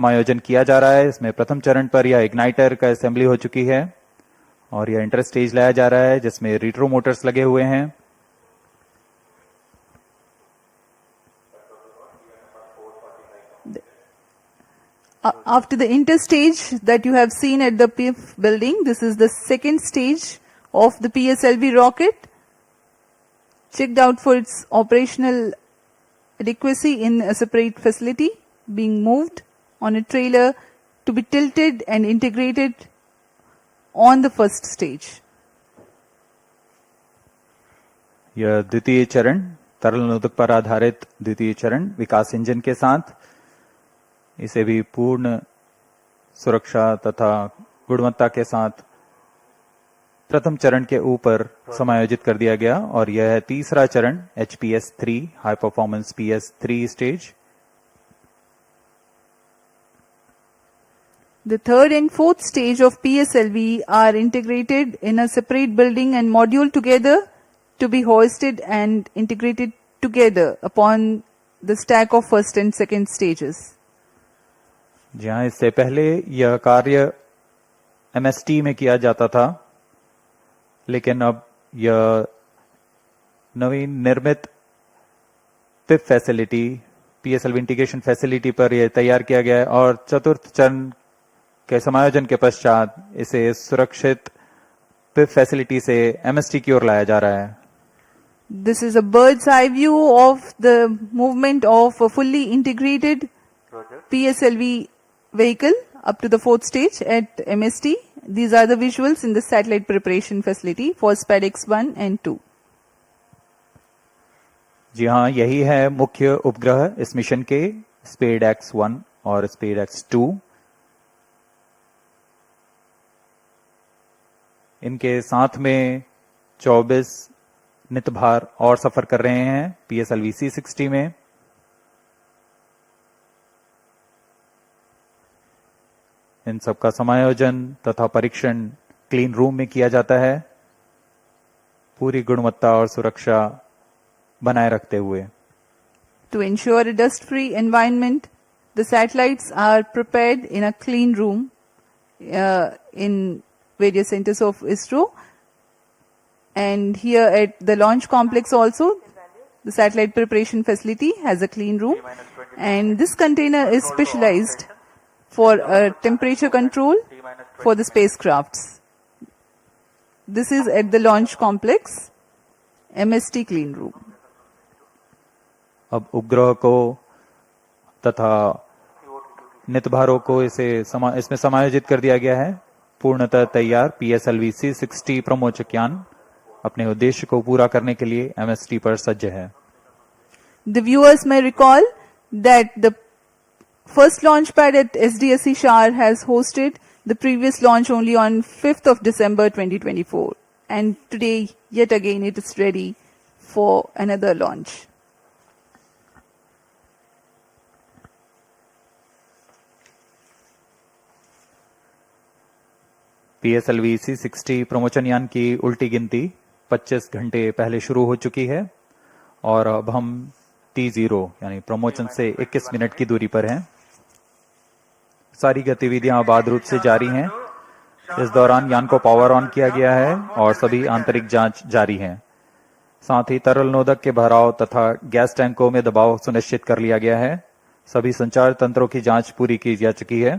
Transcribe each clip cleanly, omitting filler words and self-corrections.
समायोजन किया जा रहा है। इसमें प्रथम चरण पर यह इग्नाइटर का असेंबली हो चुकी है और यह इंटर स्टेज लाया जा रहा है जिसमें रिट्रो मोटर्स लगे हुए हैं। After the interstage that you have seen at the PIF building, this is the second stage of the PSLV rocket, checked out for its operational adequacy in a separate facility, being moved on a trailer to be tilted and integrated on the first stage. यह द्वितीय चरण तरल नोदक पर आधारित द्वितीय चरण विकास engine के साथ, इसे भी पूर्ण सुरक्षा तथा गुणवत्ता के साथ प्रथम चरण के ऊपर समायोजित कर दिया गया और यह है तीसरा चरण HPS-3 high performance PS3 stage. The third and fourth stage of PSLV are integrated in a separate building and module together to be hoisted and integrated together upon the stack of first and second stages. जहां इससे पहले यह कार्य MST में किया जाता था, लेकिन अब यह नवीन निर्मित पिप फैसिलिटी PSLV इंटीग्रेशन फैसिलिटी पर यह तैयार किया गया है और चतुर्थ चरण के समायोजन के पश्चात इसे सुरक्षित पिप फैसिलिटी से MST की ओर लाया जा रहा है। This is a bird's eye view of the movement of a fully integrated PSLV vehicle up to the fourth stage at MST. These are the visuals in the satellite preparation facility for Spadex 1 and 2. जी हाँ, यही है मुख्य उपग्रह इस mission के, Spadex 1 और Spadex 2। इनके साथ में 24 नितभार और सफर कर रहे हैं PSLV C60 में। इन सबका समायोजन तथा परीक्षण क्लीन रूम में किया जाता है, पूरी गुणवत्ता और सुरक्षा बनाए रखते हुए। To ensure a dust-free environment, the satellites are prepared in a clean room in various centers of ISRO, and here at the launch complex also, the satellite preparation facility has a clean room, and this container is specialized for temperature control for the spacecrafts. This is at the launch complex, MST clean room. अब उपग्रह को तथा नितभारों को इसमें समायोजित कर दिया गया है। पूर्णतः तैयार PSLV C60 प्रमोचक यान अपने उद्देश्य को पूरा करने के लिए MST पर सज्ज है। The viewers may recall that the first launch pad at SDSC Shar has hosted the previous launch only on 5th of December 2024, and today yet again it is ready for another launch. PSLV C60 प्रमोचन यान की उल्टी गिनती 25 घंटे पहले शुरू हो चुकी है और अब हम T0 यानी प्रमोचन से 21 मिनट की दूरी पर हैं। सारी गतिविधियां आबाद रूप से जारी हैं। इस दौरान यान को पावर ऑन किया गया है और सभी आंतरिक जांच जारी है। साथ ही तरल नोदक के भराव तथा गैस टैंकों में दबाव सुनिश्चित कर लिया गया है। सभी संचार तंत्रों की जांच पूरी की जा चुकी है।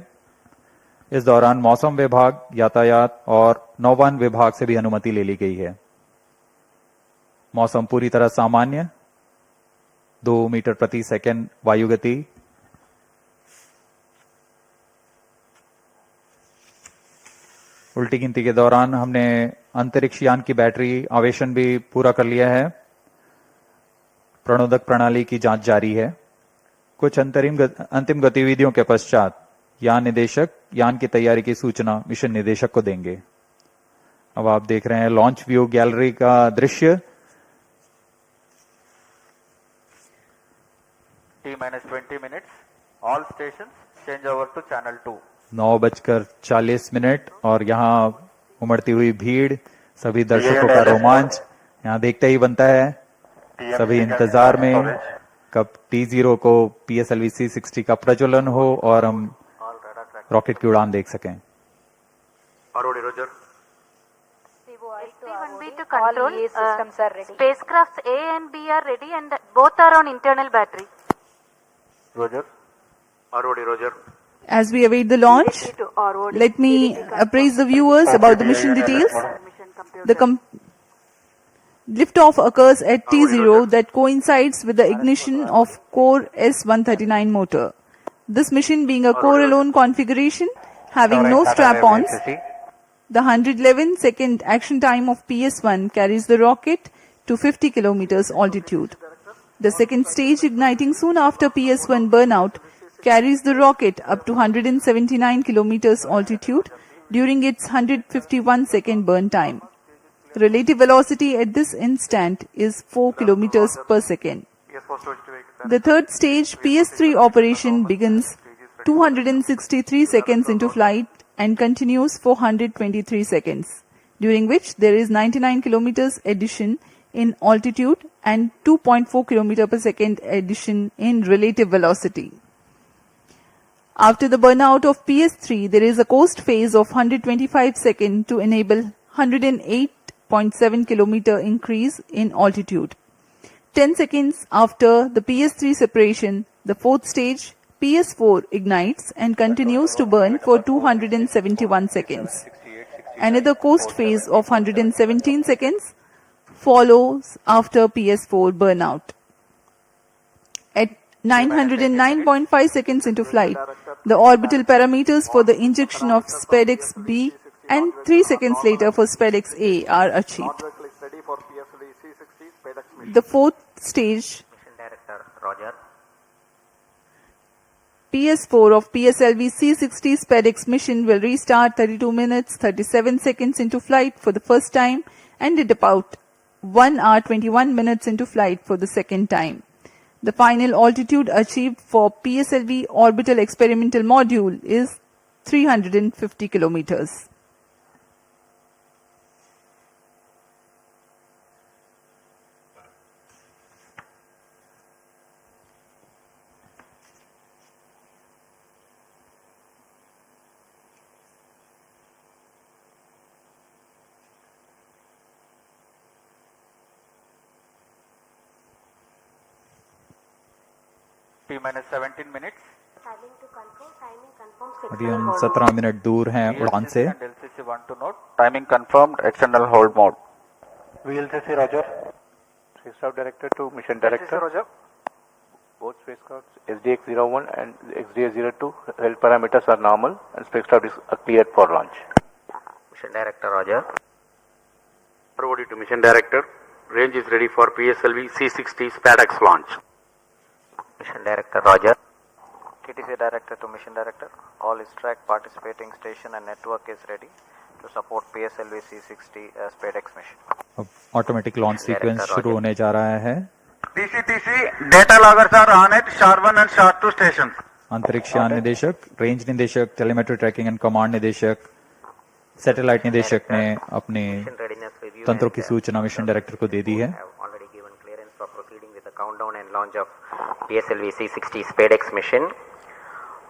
इस दौरान मौसम विभाग, यातायात और नौवहन विभाग से भी अनुमति ले ली गई है। मौसम पूरी तरह सामान्य, 2 मीटर प्रति सेकंड वायु गति। उल्टी गिनती के दौरान हमने अंतरिक्ष यान की बैटरी आवेशन भी पूरा कर लिया है। प्रणोदक प्रणाली की जांच जारी है। कुछ अंतिम गतिविधियों के पश्चात यान निदेशक यान की तैयारी की सूचना मिशन निदेशक को देंगे। अब आप देख रहे हैं लॉन्च व्यू गैलरी का दृश्य। T-20 minutes. All stations change over to channel 2. 9:40 और यहाँ उमड़ती हुई भीड़, सभी दर्शकों का रोमांच यहाँ देखते ही बनता है। सभी इंतजार में कब T0 को PSLV C60 का प्रज्वलन हो और हम रॉकेट की उड़ान देख सकें। ROD, Roger. SP1B to control, systems are ready. Spacecrafts A and B are ready and both are on internal battery. Roger. ROD, Roger. As we await the launch, let me appraise the viewers about the mission details. The liftoff occurs at T0 that coincides with the ignition of core S139 motor. This mission being a core-alone configuration having no strap-ons, the 111-second action time of PS1 carries the rocket to 50 kilometers altitude. The second stage, igniting soon after PS1 burnout, carries the rocket up to 179 kilometers altitude during its 151-second burn time. Relative velocity at this instant is 4 kilometers per second. The third stage, PS3 operation, begins 263 seconds into flight and continues for 123 seconds, during which there is 99 kilometers addition in altitude and 2.4 kilometer per second addition in relative velocity. After the burnout of PS3, there is a coast phase of 125 seconds to enable 108.7 kilometer increase in altitude. 10 seconds after the PS3 separation, the fourth stage, PS4, ignites and continues to burn for 271 seconds. Another coast phase of 117 seconds follows after PS4 burnout. At 909.5 seconds into flight, the orbital parameters for the injection of Spadex B and 3 seconds later for Spadex A are achieved. The fourth stage, Mission Director, Roger. PS4 of PSLV C60 Spadex mission will restart 32 minutes 37 seconds into flight for the first time and at about 1 hour 21 minutes into flight for the second time. The final altitude achieved for PSLV orbital experimental module is 350 kilometers. T-minus 17 minutes. अभी हम 17 minute दूर हैं उड़ान से। And LCC want to note. Timing confirmed. External hold mode. VLCC, Roger. Spacecraft Director to Mission Director. Roger. Both spacecrafts SDX-01 and XDX-02 health parameters are normal and spacecraft is cleared for launch. Mission Director, Roger. ROD to Mission Director. Range is ready for PSLV C60 Spadex launch. Mission Director, Roger. TTC Director to Mission Director. All ISRO participating station and network is ready to support PSLV C60 Spadex mission. अब automatic launch sequence शुरू होने जा रहा है। TC, data loggers are on at SHAR-1 and SHAR-2 stations. अंतरिक्ष यान निदेशक, range निदेशक, टेलीमेट्री ट्रैकिंग एंड कमांड निदेशक, सैटेलाइट निदेशक ने अपने Mission readiness review तंत्रों and, की सूचना मिशन डायरेक्टर को दे दी है। have already given clearance for proceeding with the countdown and launch of PSLV C60 Spadex mission.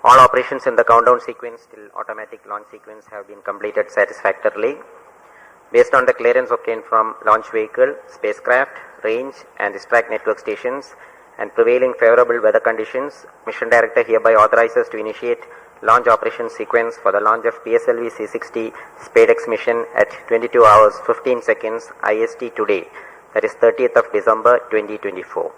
All operations in the countdown sequence till automatic launch sequence have been completed satisfactorily. Based on the clearance obtained from launch vehicle, spacecraft, range and distract network stations and prevailing favorable weather conditions, Mission Director hereby authorizes to initiate launch operation sequence for the launch of PSLV C60 Spadex mission at 22 hours 15 seconds IST today, that is 30th of December 2024.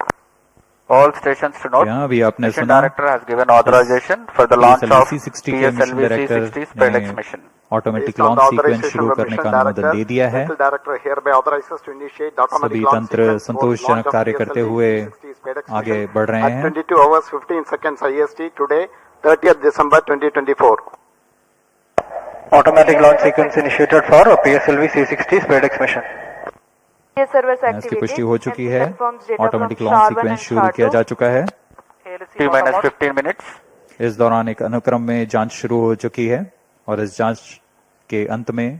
All stations to note. यहाँ भी आपने Mission सुना Director has given authorization for the launch of C60 के mission PSLV director C60 Spadex ने mission. Automatic launch sequence शुरू करने का अनुमोदन दे दिया है। सभी तंत्र संतोषजनक कार्य करते हुए आगे बढ़ रहे हैं। 22 hours 15 seconds IST today, 30th December 2024. Automatic launch sequence initiated for PSLV C60 Spadex mission. इसकी पुष्टि हो चुकी है। ऑटोमेटिक लॉन्च सीक्वेंस शुरू किया जा चुका है। T-minus 15 minutes. इस दौरान एक अनुक्रम में जांच शुरू हो चुकी है और इस जांच के अंत में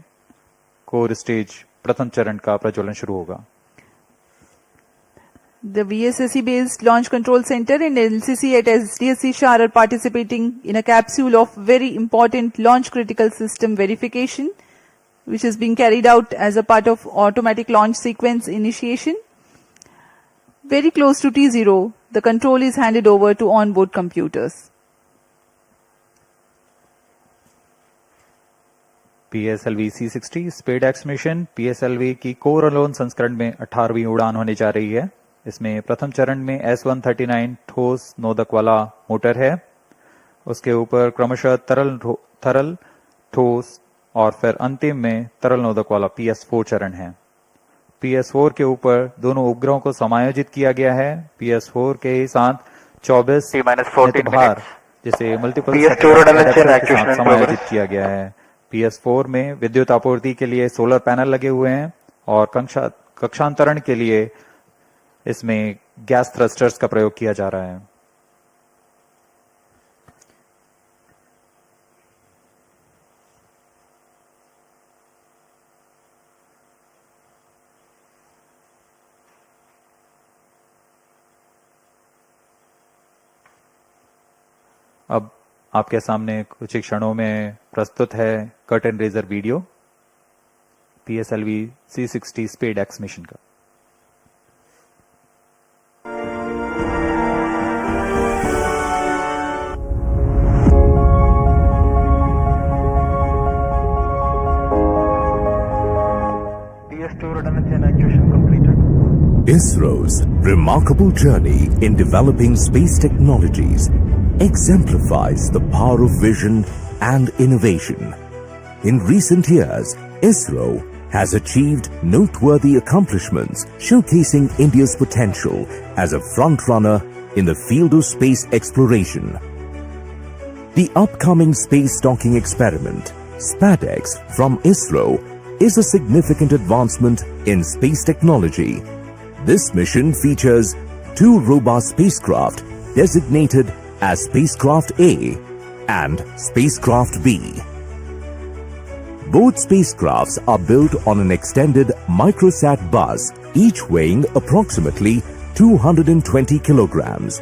कोर स्टेज प्रथम चरण का प्रज्वलन शुरू होगा। The VSSE-based Launch Control Center and LCC at SDSC Shar are participating in a capsule of very important launch critical system verification, which is being carried out as a part of automatic launch sequence initiation. Very close to T0, the control is handed over to onboard computers. PSLV C60 SpaDeX mission PSLV की core alone संस्करण में 18वीं उड़ान होने जा रही है। इसमें प्रथम चरण में S139 ठोस नोदक वाला मोटर है। उसके ऊपर क्रमशः तरल ठोस और फिर अंतिम में तरल नोदक वाला PS4 चरण है। PS4 के ऊपर दोनों उपग्रहों को समायोजित किया गया है। PS4 के साथ 24 भार जिसे मल्टीपल समायोजित किया गया है। PS4 में विद्युत आपूर्ति के लिए सोलर पैनल लगे हुए हैं और कक्षांतरण के लिए इसमें गैस थ्रस्टर्स का प्रयोग किया जा रहा है। अब आपके सामने कुछ ही क्षणों में प्रस्तुत है curtain raiser video PSLV C60 SpaDeX mission का। ISRO's remarkable journey in developing space technologies exemplifies the power of vision and innovation. In recent years, ISRO has achieved noteworthy accomplishments showcasing India's potential as a front-runner in the field of space exploration. The upcoming space docking experiment, Spadex from ISRO, is a significant advancement in space technology. This mission features two robust spacecraft designated as Spacecraft A and Spacecraft B. Both spacecrafts are built on an extended microsat bus, each weighing approximately 220 kilograms.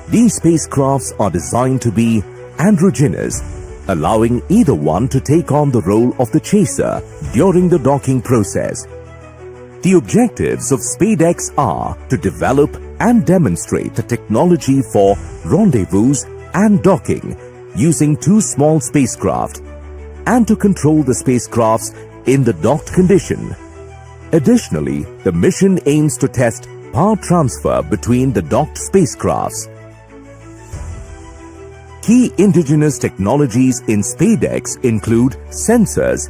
These spacecrafts are designed to be androgynous, allowing either one to take on the role of the chaser during the docking process. The objectives of Spadex are to develop and demonstrate the technology for rendezvous and docking using two small spacecraft and to control the spacecrafts in the docked condition. Additionally, the mission aims to test power transfer between the docked spacecrafts. Key indigenous technologies in Spadex include sensors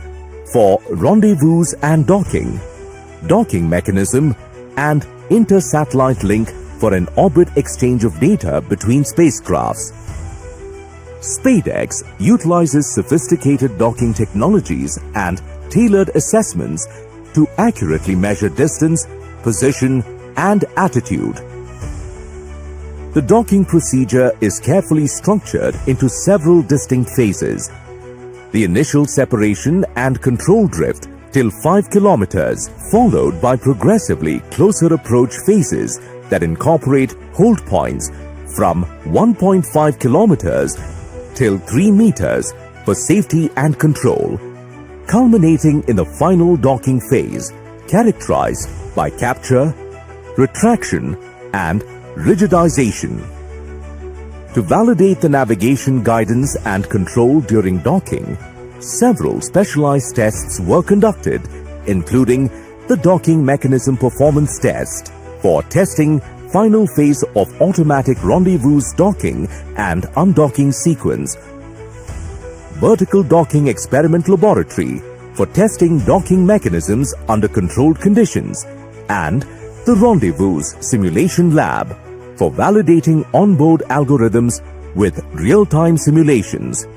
for rendezvous and docking mechanism, and inter-satellite link for an orbit exchange of data between spacecrafts. Spadex utilizes sophisticated docking technologies and tailored assessments to accurately measure distance, position, and attitude. The docking procedure is carefully structured into several distinct phases. The initial separation and control drift till 5 kilometers, followed by progressively closer approach phases that incorporate hold points from 1.5 kilometers till 3 meters for safety and control, culminating in the final docking phase, characterized by capture, retraction, and rigidization. To validate the navigation guidance and control during docking, several specialized tests were conducted, including the docking mechanism performance test for testing final phase of automatic rendezvous docking and undocking sequence, vertical docking experiment laboratory for testing docking mechanisms under controlled conditions, and the rendezvous simulation lab for validating onboard algorithms with real-time simulations.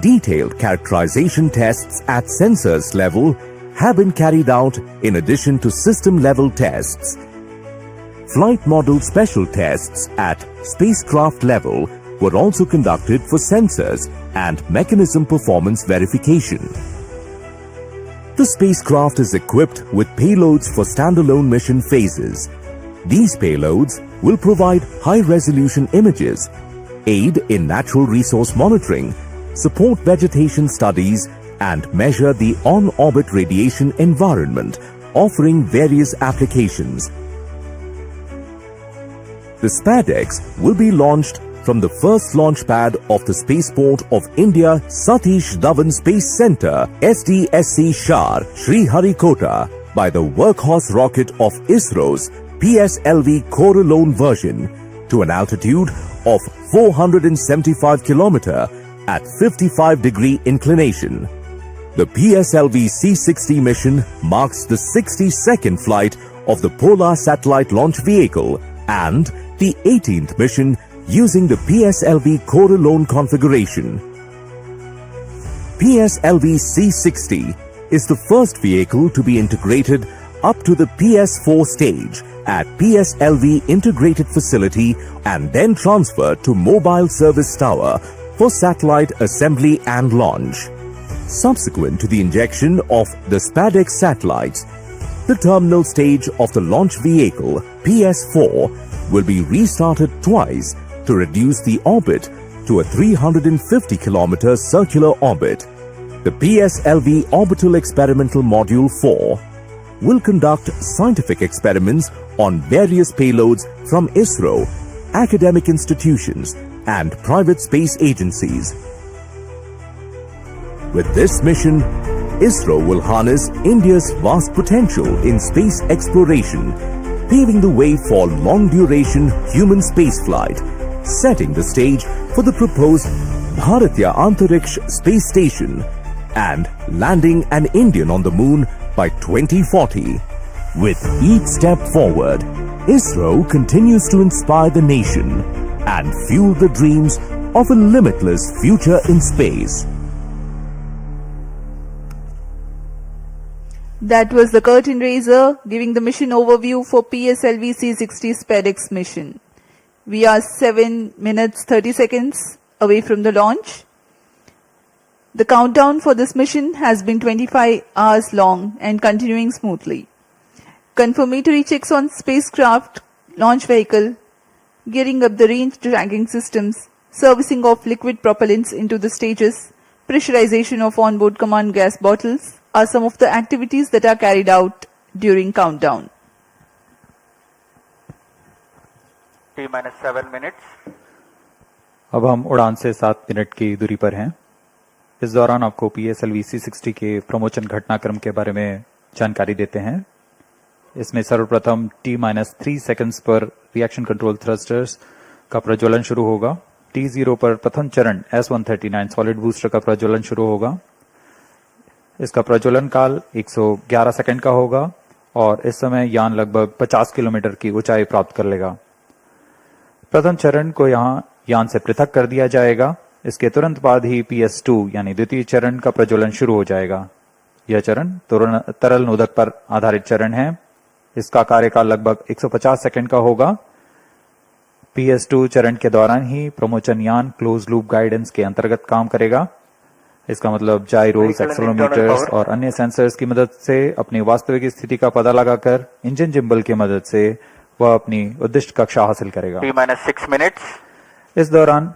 Detailed characterization tests at sensors level have been carried out in addition to system-level tests. Flight model special tests at spacecraft level were also conducted for sensors and mechanism performance verification. The spacecraft is equipped with payloads for standalone mission phases. These payloads will provide high-resolution images, aid in natural resource monitoring, support vegetation studies, and measure the on-orbit radiation environment, offering various applications. The Spadex will be launched from the first launch pad of the Spaceport of India Satish Dhawan Space Centre, SDSC Shar, Sriharikota, by the workhorse rocket of ISRO's PSLV core-alone version to an altitude of 475 km at 55-degree inclination. The PSLV C60 mission marks the 62nd flight of the Polar Satellite Launch Vehicle and the 18th mission using the PSLV core-alone configuration. PSLV C60 is the first vehicle to be integrated up to the PS4 stage at PSLV Integrated Facility and then transferred to Mobile Service Tower for satellite assembly and launch. Subsequent to the injection of the Spadex satellites, the terminal stage of the launch vehicle, PS4, will be restarted twice to reduce the orbit to a 350 km circular orbit. The PSLV Orbital Experimental Module 4 will conduct scientific experiments on various payloads from ISRO, academic institutions, and private space agencies. With this mission, ISRO will harness India's vast potential in space exploration, paving the way for long-duration human spaceflight, setting the stage for the proposed Bharatiya Antariksh Space Station and landing an Indian on the moon by 2040. With each step forward, ISRO continues to inspire the nation and fuel the dreams of a limitless future in space. That was the curtain raiser giving the mission overview for PSLV C60 Spadex mission. We are 7 minutes 30 seconds away from the launch. The countdown for this mission has been 25 hours long and continuing smoothly. Confirmatory checks on spacecraft, launch vehicle, gearing up the range tracking systems, servicing of liquid propellants into the stages, pressurization of onboard command gas bottles are some of the activities that are carried out during countdown. T-minus 7 minutes. अब हम उड़ान से 7 minute की दूरी पर हैं। इस दौरान आपको PSLV C60 के प्रमोशन घटनाक्रम के बारे में जानकारी देते हैं। इसमें सर्वप्रथम T-3 सेकंड्स पर रिएक्शन कंट्रोल थ्रस्टर्स का प्रज्वलन शुरू होगा। T0 पर प्रथम चरण S139 सॉलिड बूस्टर का प्रज्वलन शुरू होगा। इसका प्रज्वलन काल 111 सेकंड का होगा और इस समय यान लगभग 50 किलोमीटर की ऊंचाई प्राप्त कर लेगा। प्रथम चरण को यहां यान से पृथक कर दिया जाएगा। इसके तुरंत बाद ही PS2 यानी द्वितीय चरण का प्रज्वलन शुरू हो जाएगा। यह चरण तरल नोदक पर आधारित चरण है। इसका कार्यकाल लगभग 150 सेकंड का होगा। PS2 चरण के दौरान ही प्रमोशन यान क्लोज लूप गाइडेंस के अंतर्गत काम करेगा। इसका मतलब जाइरोस, एक्सेलेरोमीटर्स और अन्य सेंसर्स की मदद से अपनी वास्तविक स्थिति का पता लगाकर इंजन जिम्बल की मदद से वह अपनी उद्दिष्ट कक्षा हासिल करेगा। T-6 minutes. इस दौरान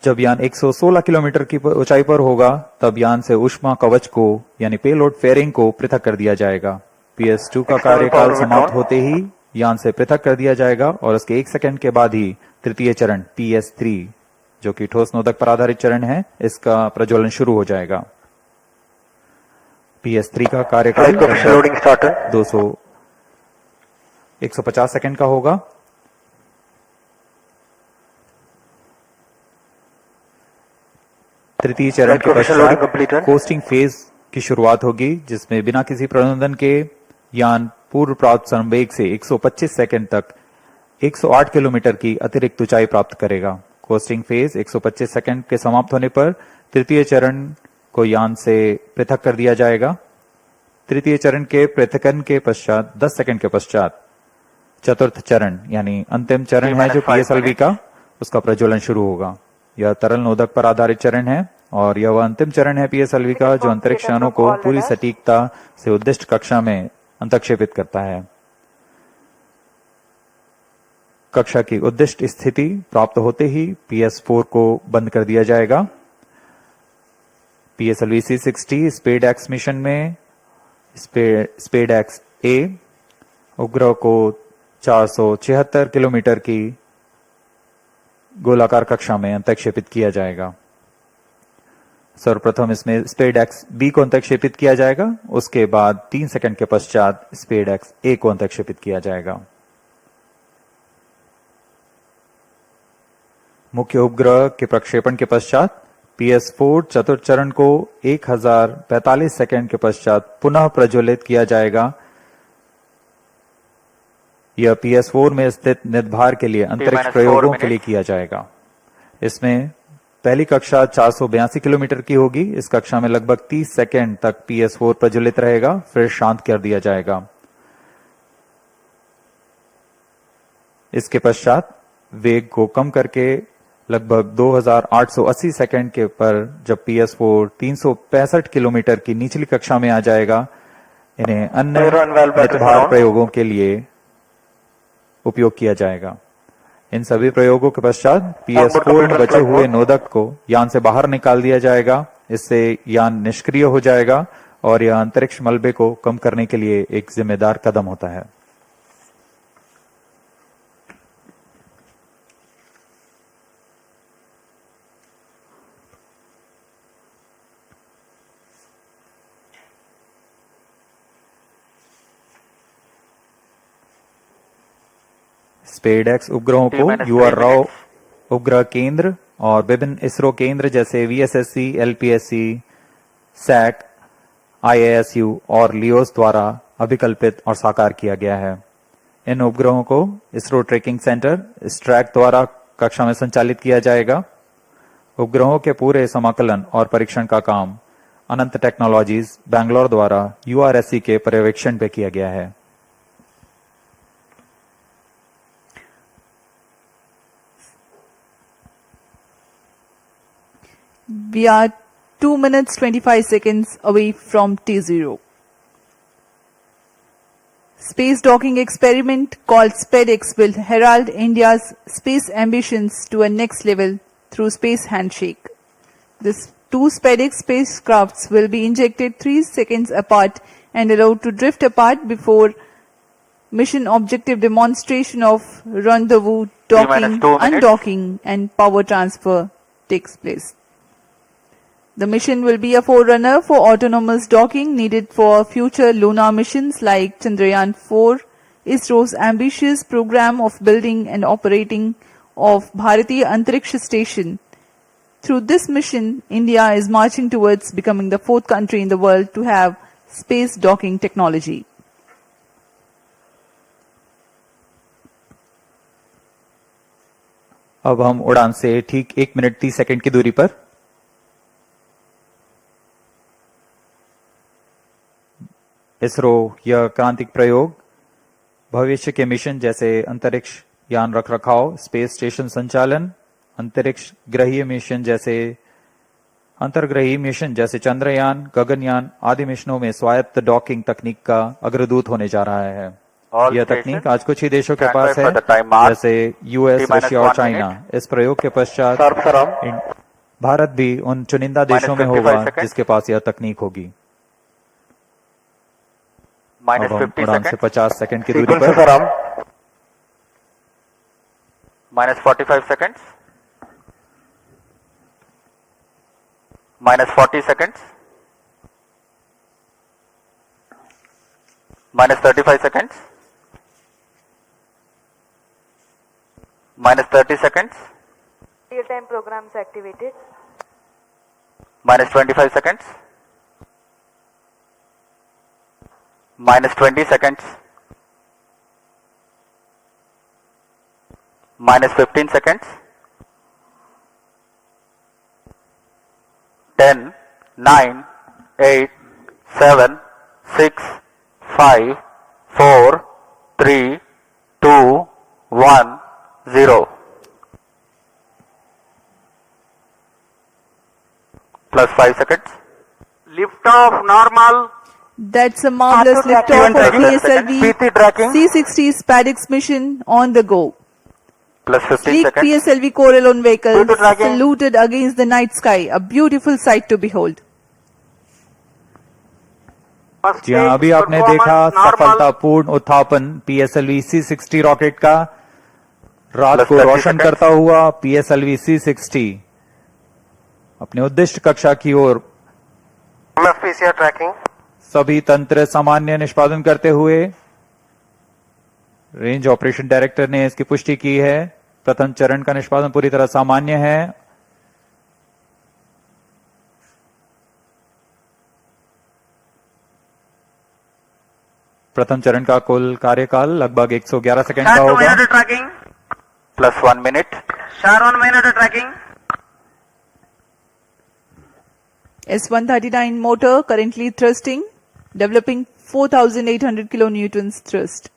जब यान 116 किलोमीटर की ऊंचाई पर होगा तब यान से ऊष्मा कवच को यानी पेलोड फेयरिंग को पृथक कर दिया जाएगा। PS2 का कार्यकाल समाप्त होते ही यान से पृथक कर दिया जाएगा और उसके 1 सेकंड के बाद ही तृतीय चरण PS3 जो कि ठोस नोदक पर आधारित चरण है, इसका प्रज्वलन शुरू हो जाएगा। PS3 का कार्यकाल 150 सेकंड का होगा। तृतीय चरण के पश्चात कोस्टिंग फेज की शुरुआत होगी, जिसमें बिना किसी प्रबंधन के यान पूर्व प्राप्त संवेग से 125 सेकंड तक 108 किलोमीटर की अतिरिक्त ऊंचाई प्राप्त करेगा। कोस्टिंग फेज 125 सेकंड के समाप्त होने पर तृतीय चरण को यान से पृथक कर दिया जाएगा। तृतीय चरण के पृथकन के पश्चात 10 सेकंड के पश्चात चतुर्थ चरण यानी अंतिम चरण है जो PSLV का, उसका प्रज्वलन शुरू होगा। यह तरल नोदक पर आधारित चरण है। और यह वह अंतिम चरण है पीएसएलवी का जो अंतरिक्ष यानों को पूरी सटीकता से उद्दिष्ट कक्षा में अंतक्षेपित करता है। कक्षा की उद्दिष्ट स्थिति प्राप्त होते ही PS4 को बंद कर दिया जाएगा। PSLV C60 स्पेडएक्स मिशन में स्पेडएक्स A उपग्रह को 476 किलोमीटर की गोलाकार कक्षा में अंतक्षेपित किया जाएगा। सर्वप्रथम इसमें स्पेडएक्स B को अंतक्षेपित किया जाएगा, उसके बाद 3 सेकंड के पश्चात स्पेडएक्स A को अंतक्षेपित किया जाएगा। मुख्य उपग्रह के प्रक्षेपण के पश्चात PS4 चतुर्थ चरण को 1045 सेकंड के पश्चात पुनः प्रज्वलित किया जाएगा। यह PS4 में स्थित निदभार के लिए अंतरिक्ष प्रयोगों के लिए किया जाएगा। इसमें पहली कक्षा 482 किलोमीटर की होगी। इस कक्षा में लगभग 30 सेकंड तक PS4 प्रज्वलित रहेगा, फिर शांत कर दिया जाएगा। इसके पश्चात वेग को कम करके लगभग 2880 सेकंड के पर जब PS4 365 किलोमीटर की निचली कक्षा में आ जाएगा, इन्हें अन्य निदभार प्रयोगों के लिए उपयोग किया जाएगा। इन सभी प्रयोगों के पश्चात PS4 में बचे हुए नोदक को यान से बाहर निकाल दिया जाएगा। इससे यान निष्क्रिय हो जाएगा और यह अंतरिक्ष मलबे को कम करने के लिए एक जिम्मेदार कदम होता है। स्पेडएक्स उपग्रहों को URO उपग्रह केंद्र और विभिन्न इसरो केंद्र जैसे VSSC, LPSC, SAC, IASU और लियोस द्वारा अभिकल्पित और साकार किया गया है। इन उपग्रहों को इसरो ट्रैकिंग सेंटर स्ट्रैक द्वारा कक्षा में संचालित किया जाएगा। उपग्रहों के पूरे समाकलन और परीक्षण का काम अनंत टेक्नोलॉजीज बैंगलोर द्वारा URSC के पर्यवेक्षण पे किया गया है। We are 2 minutes 25 seconds away from T0. Space docking experiment called Spadex will herald India's space ambitions to a next level through space handshake. These 2 Spadex spacecrafts will be injected 3 seconds apart and allowed to drift apart before mission objective demonstration of rendezvous, docking, undocking and power transfer takes place. The mission will be a forerunner for autonomous docking needed for future lunar missions like Chandrayaan-4, ISRO's ambitious program of building and operating of Bharatiya Antariksha Station. Through this mission, India is marching towards becoming the 4th country in the world to have space docking technology. अब हम उड़ान से ठीक 1 minute 30 second की दूरी पर इसरो यह क्रांतिक प्रयोग भविष्य के मिशन जैसे अंतरिक्ष यान रखरखाव, स्पेस स्टेशन संचालन, अंतरिक्ष ग्रहीय मिशन जैसे अंतर्ग्रही मिशन जैसे चंद्रयान, गगनयान आदि मिशनों में स्वायत्त डॉकिंग तकनीक का अग्रदूत होने जा रहा है। यह तकनीक आज कुछ ही देशों के पास है जैसे US, रशिया और चाइना। इस प्रयोग के पश्चात भारत भी उन चुनिंदा देशों में होगा जिसके पास यह तकनीक होगी। अब हम उड़ान से 50 सेकंड की दूरी पर -45 seconds, -40 seconds, -35 seconds, -30 seconds, Real-time programs activated. -25 seconds, -20 seconds, -15 seconds, 10, 9, 8, 7, 6, 5, 4, 3, 2, 1, 0. Plus 5 seconds. Liftoff normal. That's a marvelous liftoff of PSLV P3 tracking. C60 Spadex mission on the go. Plus 15 Sleek seconds. PSLV Corelon vehicles P2 tracking. saluted against the night sky, a beautiful sight to behold. First जी हाँ, stage अभी आपने देखा performance normal. सफलतापूर्ण उत्थापन PSLV C60 rocket का रात Plus को 30 रोशन seconds. करता हुआ PSLV C60 अपने उद्दिष्ट कक्षा की ओर PCR tracking. सभी तंत्र सामान्य निष्पादन करते हुए रेंज ऑपरेशन डायरेक्टर ने इसकी पुष्टि की है। प्रथम चरण का निष्पादन पूरी तरह सामान्य है। प्रथम चरण का कुल कार्यकाल लगभग 111 सेकंड का होगा। tracking. Plus 1 minute. Star 1 minute tracking. S139 motor currently thrusting, developing 4,800 kilonewtons thrust.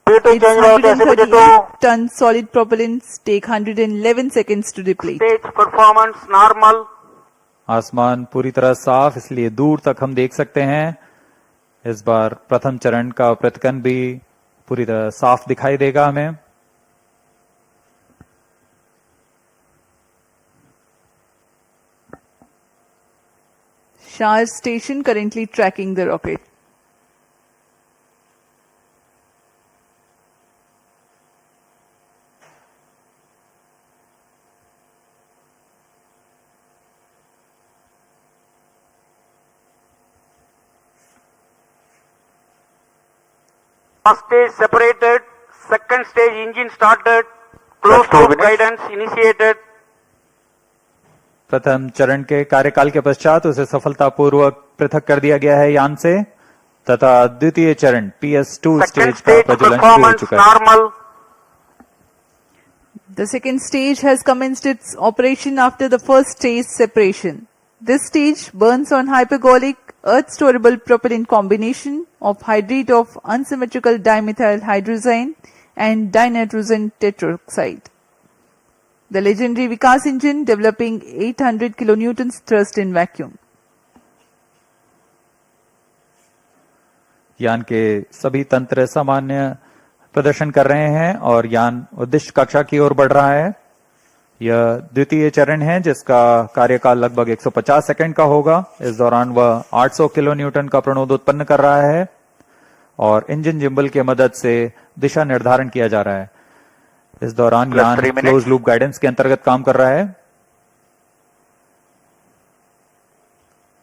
Its 138-ton solid propellants take 111 seconds to deplete. Stage performance normal. आसमान पूरी तरह साफ, इसलिए दूर तक हम देख सकते हैं। इस बार प्रथम चरण का प्रतिकन भी पूरी तरह साफ दिखाई देगा हमें। Shah station currently tracking the rocket. First stage separated. Second stage engine started. Closed Plus 2 loop minutes. guidance initiated. प्रथम चरण के कार्यकाल के पश्चात उसे सफलतापूर्वक पृथक कर दिया गया है यान से तथा द्वितीय चरण PS2 Second स्टेज का stage प्रज्वलन शुरू हो performance चुका है। normal. The second stage has commenced its operation after the first stage separation. This stage burns on hypergolic earth-storable propellant combination of hydrate of unsymmetrical dimethyl hydrazine and dinitrogen tetroxide. The legendary Vikas engine developing 800 kilonewtons thrust in vacuum. यान के सभी तंत्र सामान्य प्रदर्शन कर रहे हैं और यान उद्दिष्ट कक्षा की ओर बढ़ रहा है। यह द्वितीय चरण है जिसका कार्यकाल लगभग 150 सेकंड का होगा। इस दौरान वह 800 किलो न्यूटन का प्रणोद उत्पन्न कर रहा है और इंजन जिम्बल की मदद से दिशा निर्धारण किया जा रहा है। इस दौरान यान क्लोज लूप गाइडेंस के अंतर्गत काम कर रहा है।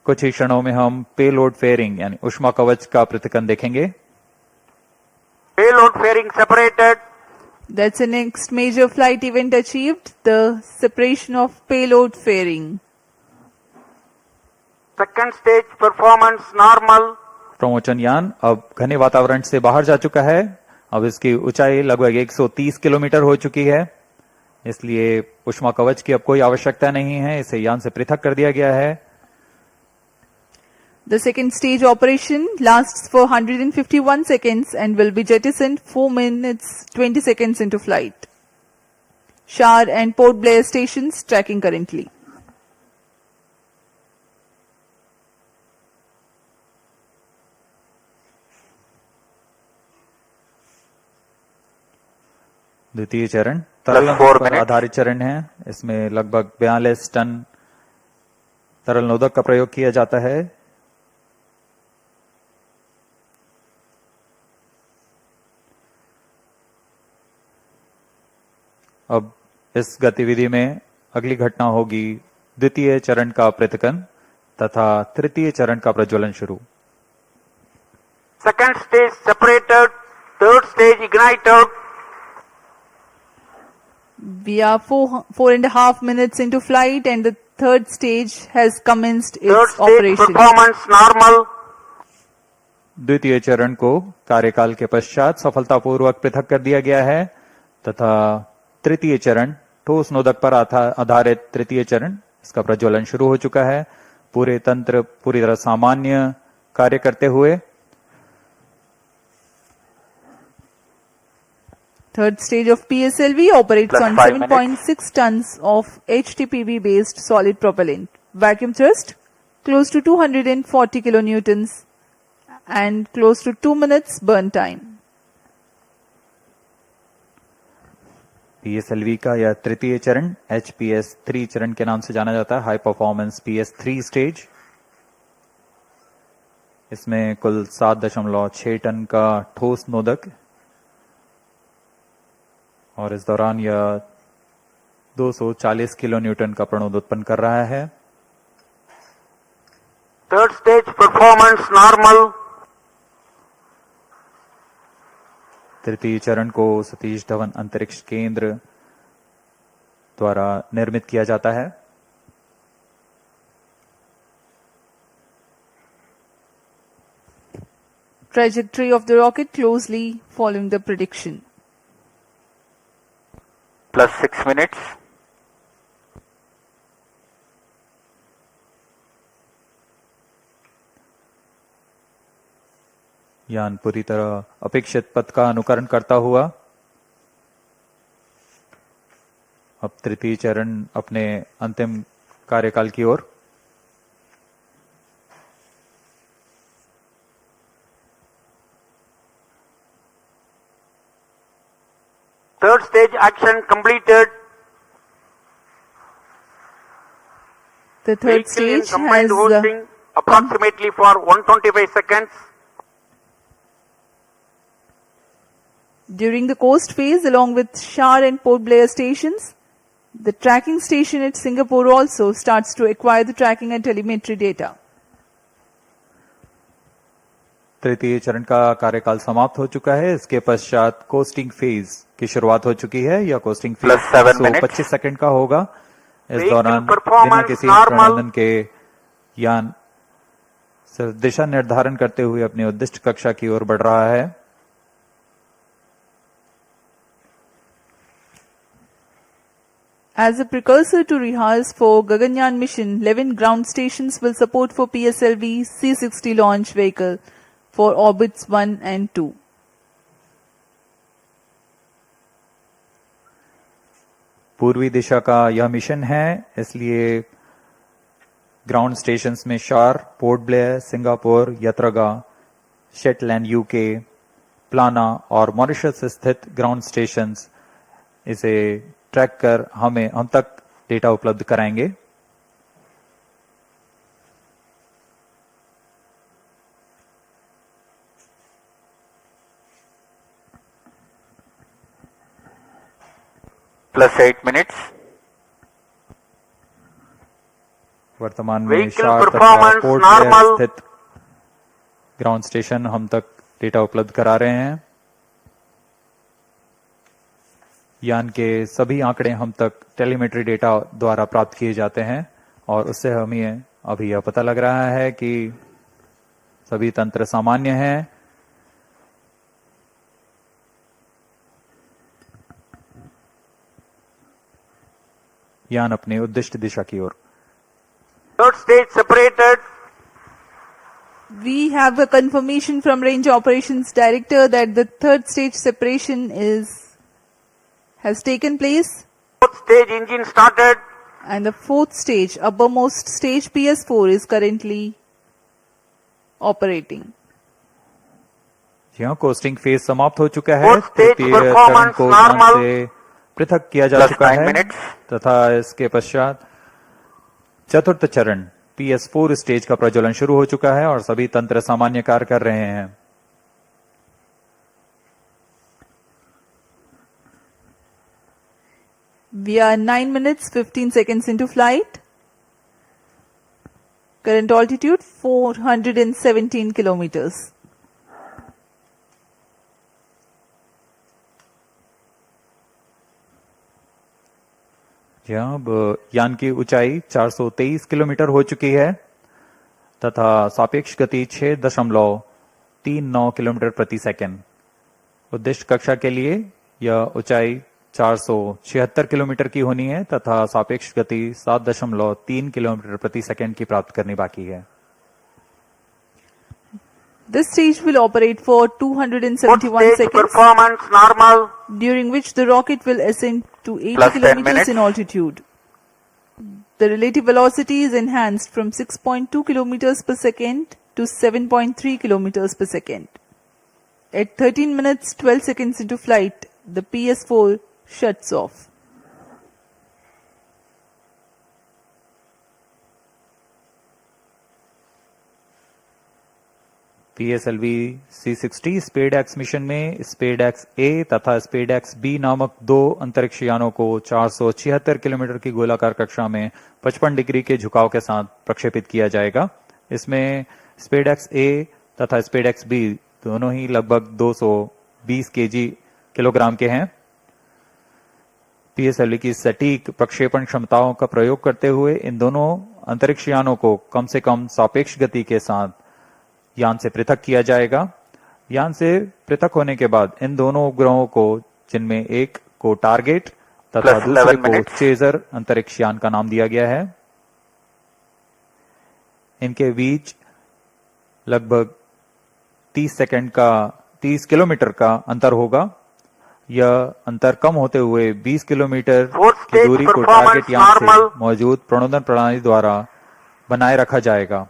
कुछ ही क्षणों में हम पेलोड फेयरिंग यानी ऊष्मा कवच का प्रतिकन देखेंगे। Payload fairing separated. That's the next major flight event achieved, the separation of payload fairing. Second stage performance normal. प्रमोचन यान अब घने वातावरण से बाहर जा चुका है। अब इसकी ऊंचाई लगभग 130 किलोमीटर हो चुकी है, इसलिए ऊष्मा कवच की अब कोई आवश्यकता नहीं है। इसे यान से पृथक कर दिया गया है। The second stage operation lasts for 151 seconds and will be jettisoned 4 minutes 20 seconds into flight. Shar and Port Blair stations tracking currently. द्वितीय चरण तरल पर आधारित चरण है। इसमें लगभग 42 टन तरल नोदक का प्रयोग किया जाता है। अब इस गतिविधि में अगली घटना होगी द्वितीय चरण का प्रतिकन तथा तृतीय चरण का प्रज्वलन शुरू। Second stage separated. Third stage ignited. We are 4.5 minutes into flight and the third stage has commenced Third its stage operation. performance normal. द्वितीय चरण को कार्यकाल के पश्चात सफलतापूर्वक पृथक कर दिया गया है तथा तृतीय चरण ठोस नोदक पर आधारित तृतीय चरण इसका प्रज्वलन शुरू हो चुका है। पूरे तंत्र पूरी तरह सामान्य कार्य करते हुए Third stage of PSLV operates Plus on 5 7.6 tons of HTPB based solid propellant. Vacuum thrust close to 240 kilonewtons and close to 2 minutes burn time. PSLV का यह तृतीय चरण HPS 3 चरण के नाम से जाना जाता है, हाई परफॉर्मेंस PS 3 स्टेज। इसमें कुल 7.6 टन का ठोस नोदक और इस दौरान यह 240 किलो न्यूटन का प्रणोद उत्पन्न कर रहा है। Third stage performance normal. तृतीय चरण को सतीश धवन अंतरिक्ष केंद्र द्वारा निर्मित किया जाता है। Trajectory of the rocket closely following the prediction. Plus 6 minutes. यान पूरी तरह अपेक्षित पथ का अनुकरण करता हुआ अब तृतीय चरण अपने अंतिम कार्यकाल की ओर। Third stage action completed. The third Vehicle in stage combined has hosting approximately for 125 seconds. during the coast phase along with Shar and Port Blair stations. The tracking station at Singapore also starts to acquire the tracking and telemetry data. तृतीय चरण का कार्यकाल समाप्त हो चुका है। इसके पश्चात कोस्टिंग फेज की शुरुआत हो चुकी है। यह कोस्टिंग फेज 125 सेकंड का होगा। इस दौरान बिना किसी प्रबंधन के यान सिर्फ दिशा निर्धारण करते हुए अपनी उद्दिष्ट कक्षा की ओर बढ़ रहा है। As a precursor to rehearse for Gaganyaan mission, 11 ground stations will support for PSLV C60 launch vehicle for orbits 1 and 2. पूर्वी दिशा का यह मिशन है, इसलिए ग्राउंड स्टेशंस में शार, पोर्ट ब्लेयर, सिंगापुर, यत्रगा, शेटलैंड यूके, प्लाना और मॉरिशस स्थित ग्राउंड स्टेशंस इसे ट्रैक कर हम तक डेटा उपलब्ध कराएंगे। Plus 8 minutes. वर्तमान में Vehicle शार तथा performance पोर्ट normal. ब्लेयर स्थित ग्राउंड स्टेशन हम तक डेटा उपलब्ध करा रहे हैं। यान के सभी आंकड़े हम तक टेलीमेट्री डेटा द्वारा प्राप्त किए जाते हैं और उससे हमें अभी यह पता लग रहा है कि सभी तंत्र सामान्य हैं। यान अपने उद्दिष्ट दिशा की ओर। Third stage separated. We have a confirmation from Range Operations Director that the third stage separation has taken place, Fourth stage engine started. and the fourth stage, uppermost stage PS4 is currently operating. यहाँ costing phase समाप्त हो चुका है। Fourth stage तृतीय चरण performance को यान normal. से पृथक किया जा Plus चुका 9 है minutes. तथा इसके पश्चात चतुर्थ चरण PS4 स्टेज का प्रज्वलन शुरू हो चुका है और सभी तंत्र सामान्य कार्य कर रहे हैं। We are 9 minutes 15 seconds into flight. Current altitude 417 kilometers. यहाँ अब यान की ऊंचाई 423 किलोमीटर हो चुकी है तथा सापेक्ष गति 6.39 किलोमीटर प्रति सेकंड। उद्दिष्ट कक्षा के लिए यह ऊंचाई 476 किलोमीटर की होनी है तथा सापेक्ष गति 7.3 किलोमीटर प्रति सेकंड की प्राप्त करनी बाकी है। This stage will operate for Fourth 271 stage seconds, performance normal. during which the rocket will ascend to 80 Plus 10 kilometers minutes. in altitude. The relative velocity is enhanced from 6.2 kilometers per second to 7.3 kilometers per second. At 13 minutes 12 seconds into flight, the PS4 shuts off. PSLV C60 SpaDeX mission में स्पेडेक्स ए तथा SpaDeX B नामक दो अंतरिक्ष यानों को 476 kilometre की गोलाकार कक्षा में 55 डिग्री के झुकाव के साथ प्रक्षेपित किया जाएगा। इसमें स्पेडेक्स ए तथा स्पेडेक्स बी दोनों ही लगभग 220 किलोग्राम के हैं। PSLV की सटीक प्रक्षेपण क्षमताओं का प्रयोग करते हुए इन दोनों अंतरिक्ष यानों को कम से कम सापेक्ष गति के साथ यान से पृथक किया जाएगा। यान से पृथक होने के बाद इन दोनों उपग्रहों को, जिनमें एक को टारगेट तथा दूसरे को चेजर अंतरिक्ष यान का नाम दिया गया है, इनके बीच लगभग 30 किलोमीटर का अंतर होगा। यह अंतर कम होते हुए 20 किलोमीटर की दूरी को टारगेट यान से मौजूद प्रणोदन प्रणाली द्वारा बनाए रखा जाएगा।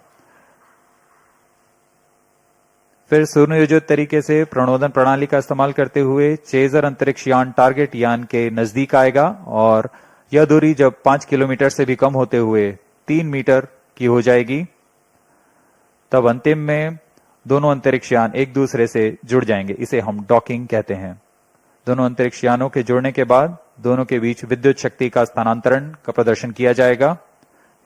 फिर सुनियोजित तरीके से प्रणोदन प्रणाली का इस्तेमाल करते हुए चेजर अंतरिक्ष यान टारगेट यान के नजदीक आएगा और यह दूरी जब 5 किलोमीटर से भी कम होते हुए 3 मीटर की हो जाएगी, तब अंतिम में दोनों अंतरिक्ष यान एक दूसरे से जुड़ जाएंगे। इसे हम डॉकिंग कहते हैं। दोनों अंतरिक्ष यानों के जुड़ने के बाद दोनों के बीच विद्युत शक्ति का स्थानांतरण का प्रदर्शन किया जाएगा।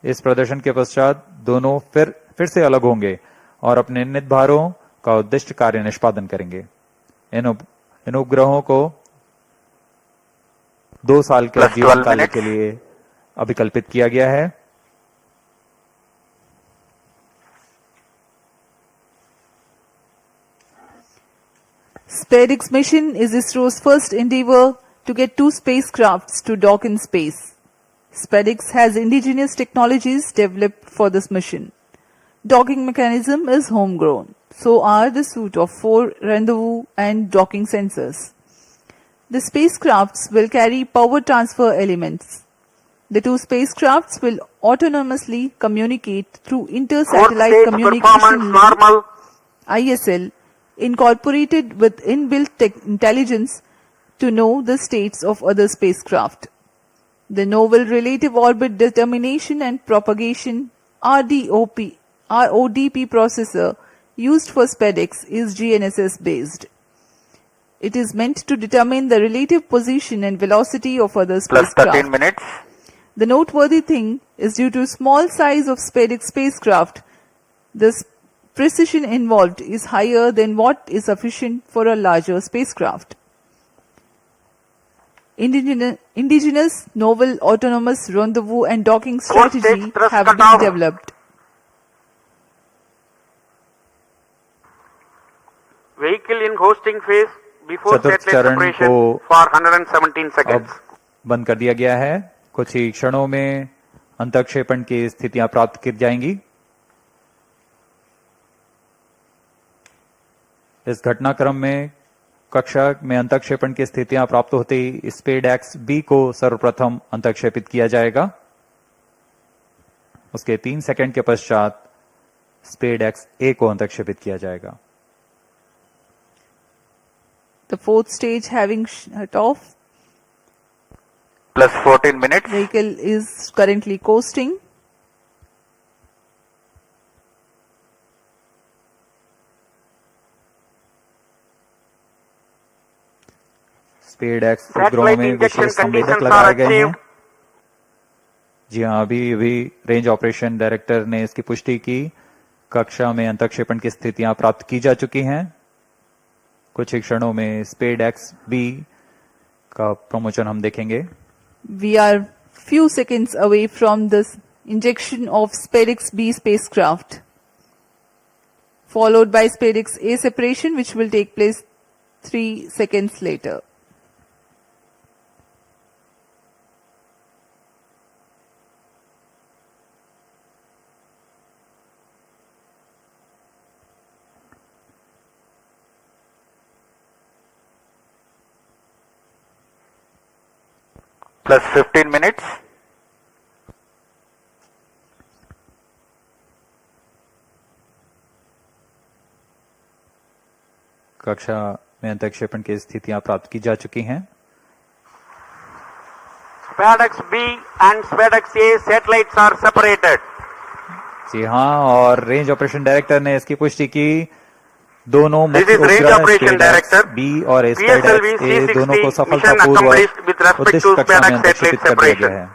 इस प्रदर्शन के पश्चात दोनों फिर से अलग होंगे और अपने नियत भारों का उद्दिष्ट कार्य निष्पादन करेंगे। इन उपग्रहों को 2 साल के जीवन काल के लिए अभिकल्पित किया गया है। Spadex mission is ISRO's first endeavor to get 2 spacecrafts to dock in space. Spadex has indigenous technologies developed for this mission. Docking mechanism is homegrown. So are the suite of 4 rendezvous and docking sensors. The spacecrafts will carry power transfer elements. The 2 spacecrafts will autonomously communicate through inter-satellite communication link ISL, incorporated with inbuilt intelligence to know the states of other spacecraft. The novel relative orbit determination and propagation RODP processor used for Spadex is GNSS based. It is meant to determine the relative position and velocity of other spacecraft. Plus 13 minutes. The noteworthy thing is, due to small size of Spadex spacecraft, the precision involved is higher than what is sufficient for a larger spacecraft. Indigenous novel autonomous rendezvous and docking strategy have been developed. Vehicle in hosting phase before चतुर्थ satellite चरण separation को for 117 seconds. अब बंद कर दिया गया है। कुछ ही क्षणों में अंतक्षेपण की स्थितियां प्राप्त की जाएंगी। इस घटनाक्रम में कक्षा में अंतक्षेपण की स्थितियां प्राप्त होते ही स्पेडेक्स बी को सर्वप्रथम अंतक्षेपित किया जाएगा। उसके 3 सेकंड के पश्चात स्पेडेक्स ए को अंतक्षेपित किया जाएगा। The 4th stage having shut off. Plus 14 minutes. Vehicle is currently coasting. SpaDeX उपग्रहों में विशेष संवेदक लगाए गए हैं। जी हाँ, अभी रेंज ऑपरेशन डायरेक्टर ने इसकी पुष्टि की। कक्षा में अंतक्षेपण की स्थितियां प्राप्त की जा चुकी हैं। कुछ ही क्षणों में स्पेडेक्स बी का प्रमोशन हम देखेंगे। We are few seconds away from the injection of Spadex B spacecraft, followed by Spadex A separation, which will take place 3 seconds later. Plus 15 minutes. कक्षा में अंतरिक्षेपण की स्थितियां प्राप्त की जा चुकी हैं। Spadex B and Spadex A satellites are separated. जी हाँ, और रेंज ऑपरेशन डायरेक्टर ने इसकी पुष्टि की। दोनों This मुख्य is range उपग्रह operation director. Spadex B और PSLV Spadex A दोनों को C60 mission accomplished सफलतापूर्वक with respect उद्देश्य to कक्षा में Spadex अंतरिक्षित satellite कर दिया गया separation. है।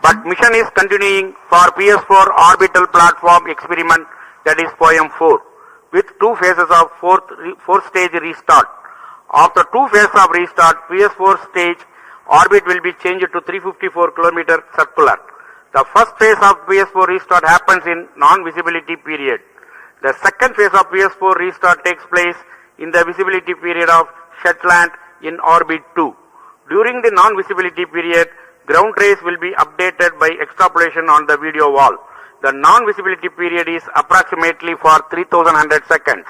But mission is continuing for PS4 orbital platform experiment, that is POEM 4, with two phases of fourth stage restart. After two phases of restart, PS4 stage orbit will be changed to 354 km circular. The first phase of PS4 restart happens in non-visibility period. The second phase of PS4 restart takes place in the visibility period of Shetland in orbit 2. During the non-visibility period, ground trace will be updated by extrapolation on the video wall. The non-visibility period is approximately for 3100 seconds.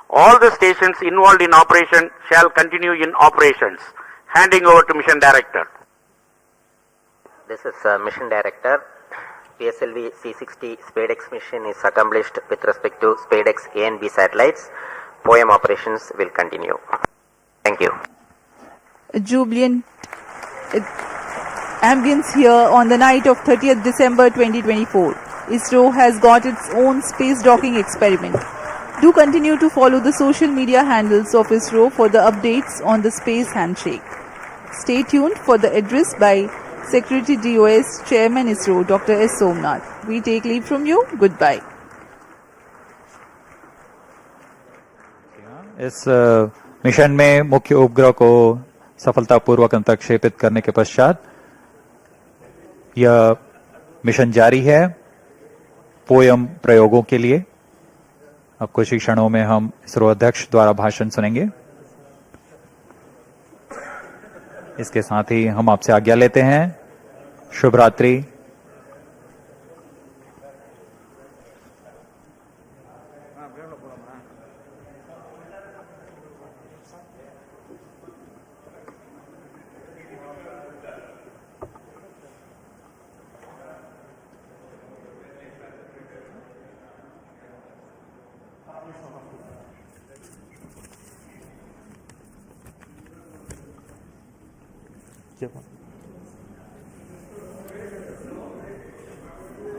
All the stations involved in operation shall continue in operations. Handing over to Mission Director. This is Mission Director. PSLV C60 Spadex mission is accomplished with respect to Spadex A and B satellites. POEM operations will continue. Thank you. A jubilant ambience here on the night of 30th December 2024. ISRO has got its own space docking experiment. Do continue to follow the social media handles of ISRO for the updates on the space handshake. Stay tuned for the address by Secretary DOS, Chairman ISRO, Dr. S. Somnath. We take leave from you. Goodbye. इस mission में मुख्य उपग्रह को सफलतापूर्वक अंतरिक्षेपित करने के पश्चात यह मिशन जारी है पोयम प्रयोगों के लिए। अब कुछ ही क्षणों में हम इसरो अध्यक्ष द्वारा भाषण सुनेंगे। इसके साथ ही हम आपसे आज्ञा लेते हैं। शुभ रात्रि।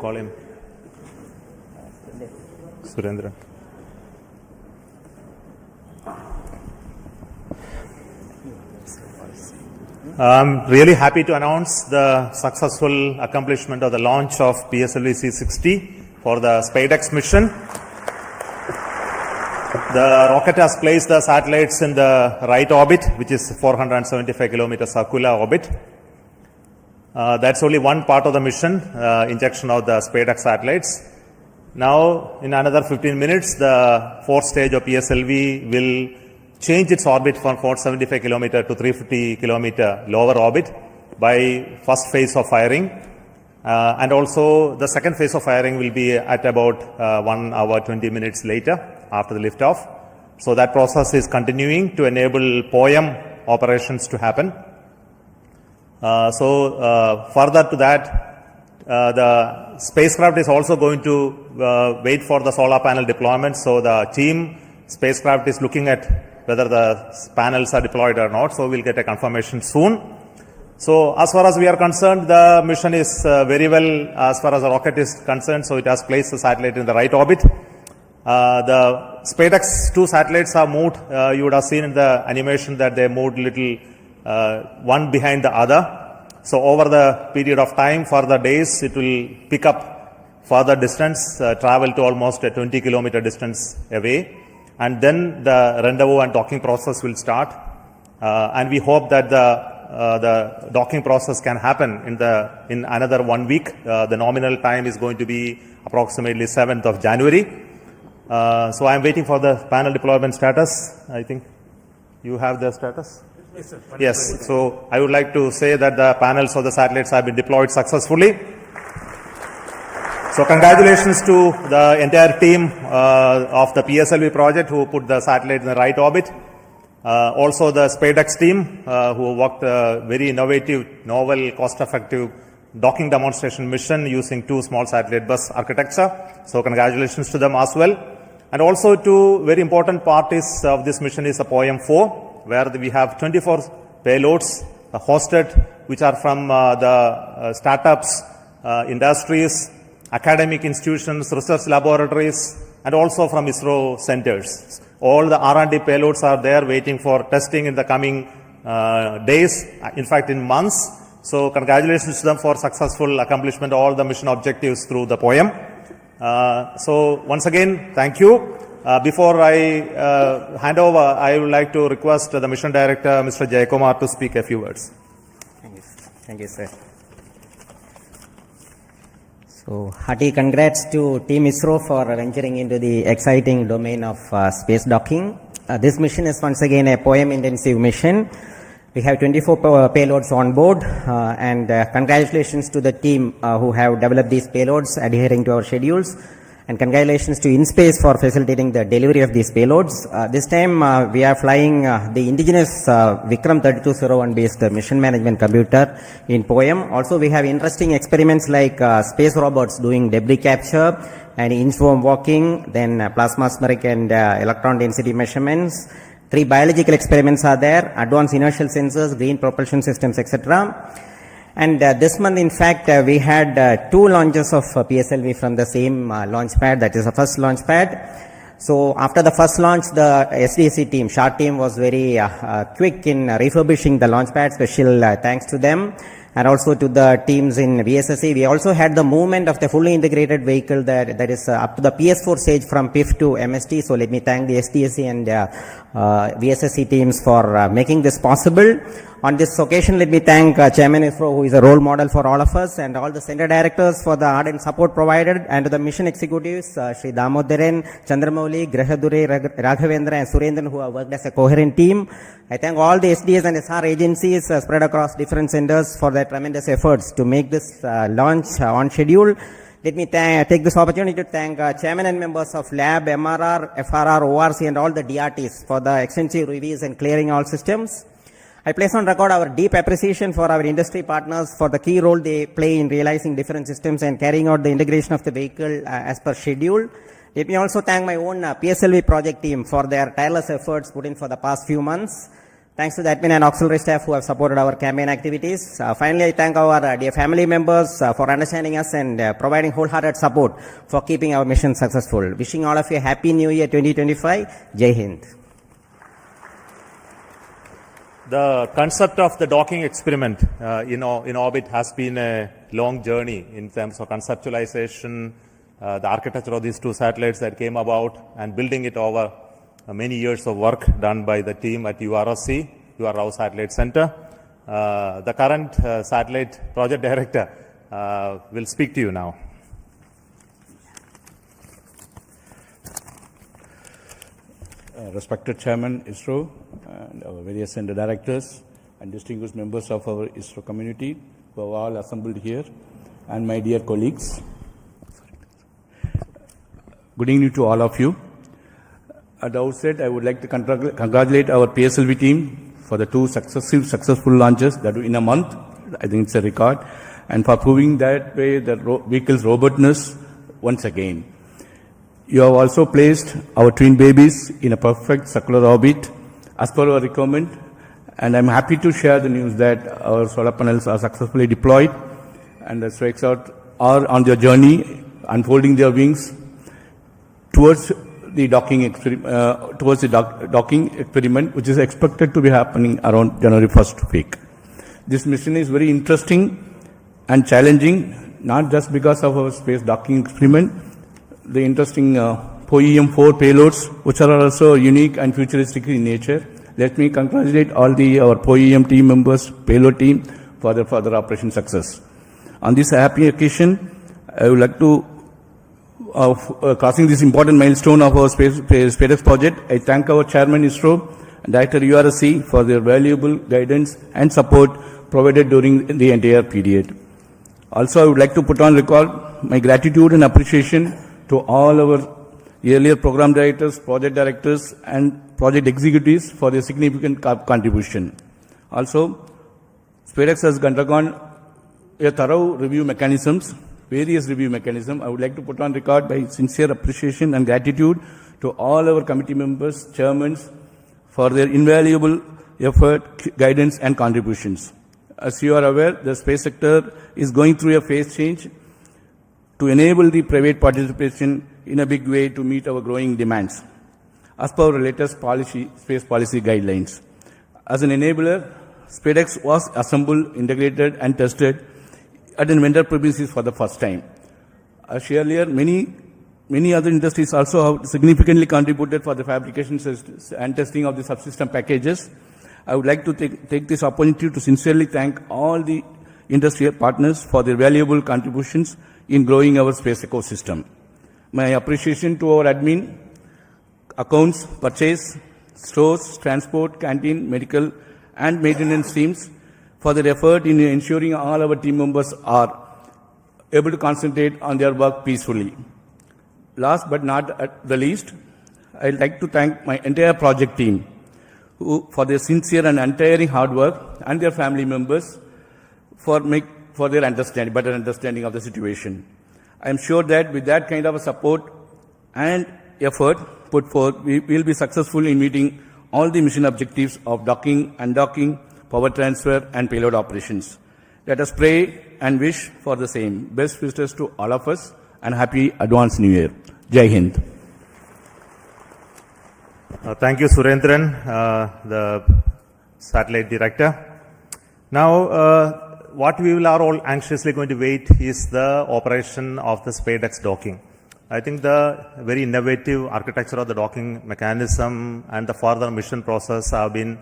Call him. Surendra. I'm really happy to announce the successful accomplishment of the launch of PSLV C60 for the Spadex mission. The rocket has placed the satellites in the right orbit, which is 475 km circular orbit. That's only one part of the mission, injection of the Spadex satellites. Now, in another 15 minutes, the fourth stage of PSLV will change its orbit from 475 km to 350 km lower orbit by first phase of firing. And also, the second phase of firing will be at about 1 hour 20 minutes later after the liftoff. So that process is continuing to enable POEM operations to happen. Further to that, the spacecraft is also going to wait for the solar panel deployment. So the team spacecraft is looking at whether the panels are deployed or not. So we'll get a confirmation soon. So as far as we are concerned, the mission is very well as far as the rocket is concerned. So it has placed the satellite in the right orbit. The Spadex 2 satellites are moved. You would have seen in the animation that they moved little one behind the other. So over the period of time, for the days, it will pick up further distance, travel to almost a 20 kilometer distance away. And then the rendezvous and docking process will start. And we hope that the docking process can happen in another 1 week. The nominal time is going to be approximately 7th of January. So I'm waiting for the panel deployment status. I think you have the status? Yes, sir. Yes. So I would like to say that the panels of the satellites have been deployed successfully. So congratulations to the entire team of the PSLV project who put the satellite in the right orbit. Also the Spadex team who worked very innovative, novel, cost-effective docking demonstration mission using 2 small satellite bus architecture. So congratulations to them as well. And also two very important parts of this mission is the POEM-4, where we have 24 payloads hosted, which are from the startups, industries, academic institutions, research laboratories, and also from ISRO centers. All the R&D payloads are there waiting for testing in the coming days, in fact in months. So congratulations to them for successful accomplishment of all the mission objectives through the POEM. So once again, thank you. Before I hand over, I would like to request the mission director, Mr. Jayakumar, to speak a few words. Thank you, sir. So, hearty congrats to Team ISRO for venturing into the exciting domain of space docking. This mission is once again a POEM-intensive mission. We have 24 payloads on board, and congratulations to the team who have developed these payloads adhering to our schedules. And congratulations to InSpace for facilitating the delivery of these payloads. This time we are flying the indigenous Vikram 3201 based mission management computer in POEM. Also we have interesting experiments like space robots doing debris capture and inchworm walking, then plasmaspheric and electron density measurements. 3 biological experiments are there, advanced inertial sensors, green propulsion systems, etc. And this month, in fact, we had 2 launches of PSLV from the same launch pad, that is the first launch pad. So after the first launch, the SDC team, SHART team, was very quick in refurbishing the launch pad. Special thanks to them. And also to the teams in VSSC. We also had the movement of the fully integrated vehicle that is up to the PS4 stage from PIF to MST. So let me thank the SDSC and VSSC teams for making this possible. On this occasion, let me thank Chairman ISRO, who is a role model for all of us, and all the center directors for the ardent support provided, and to the mission executives, Sri Damodaran, Chandramouli, Grahadure, Raghavendra, and Surendran, who have worked as a coherent team. I thank all the SDS and SR agencies spread across different centers for their tremendous efforts to make this launch on schedule. Let me take this opportunity to thank chairman and members of Lab, MRR, FRR, ORC, and all the DRTs for the extensive reviews and clearing all systems. I place on record our deep appreciation for our industry partners for the key role they play in realizing different systems and carrying out the integration of the vehicle as per schedule. Let me also thank my own PSLV project team for their tireless efforts put in for the past few months. Thanks to the admin and auxiliary staff who have supported our campaign activities. Finally, I thank our dear family members for understanding us and providing wholehearted support for keeping our mission successful. Wishing all of you a happy new year 2025. Jai Hind. The concept of the docking experiment in orbit has been a long journey in terms of conceptualization, the architecture of these 2 satellites that came about, and building it over many years of work done by the team at URSC, UR Satellite Center. The current satellite project director will speak to you now. Respected Chairman ISRO and our various center directors and distinguished members of our ISRO community who have all assembled here, and my dear colleagues. Good evening to all of you. At the outset, I would like to congratulate our PSLV team for the 2 successful launches that in a month. I think it's a record, and for proving that way the vehicle's robustness once again. You have also placed our twin babies in a perfect circular orbit as per our requirement, and I'm happy to share the news that our solar panels are successfully deployed and the spacecraft are on their journey, unfolding their wings towards the docking experiment, which is expected to be happening around January 1st week. This mission is very interesting and challenging, not just because of our space docking experiment. The interesting POEM-4 payloads, which are also unique and futuristic in nature. Let me congratulate all our POEM team members, payload team, for their further operation success. On this happy occasion, I would like to, crossing this important milestone of our Spadex project, I thank our Chairman ISRO and Director URSC for their valuable guidance and support provided during the entire period. Also, I would like to put on record my gratitude and appreciation to all our earlier program directors, project directors, and project executives for their significant contribution. Also, Spadex has undergone a thorough review mechanisms, various review mechanisms. I would like to put on record my sincere appreciation and gratitude to all our committee members, chairmen, for their invaluable effort, guidance and contributions. As you are aware, the space sector is going through a phase change to enable the private participation in a big way to meet our growing demands, as per our latest space policy guidelines. As an enabler, Spadex was assembled, integrated and tested at a vendor premises for the first time. As earlier, many other industries also have significantly contributed for the fabrication and testing of the subsystem packages. I would like to take this opportunity to sincerely thank all the industry partners for their valuable contributions in growing our space ecosystem. My appreciation to our admin, accounts, purchase, stores, transport, canteen, medical and maintenance teams for their effort in ensuring all our team members are able to concentrate on their work peacefully. Last but not at the least, I'd like to thank my entire project team for their sincere and untiring hard work, and their family members for their better understanding of the situation. I am sure that with that kind of support and effort put forth, we will be successful in meeting all the mission objectives of docking, undocking, power transfer and payload operations. Let us pray and wish for the same. Best wishes to all of us and happy advanced New Year. Jai Hind. Thank you, Surendran, the satellite director. Now, what we are all anxiously going to wait is the operation of the Spadex docking. I think the very innovative architecture of the docking mechanism and the further mission process have been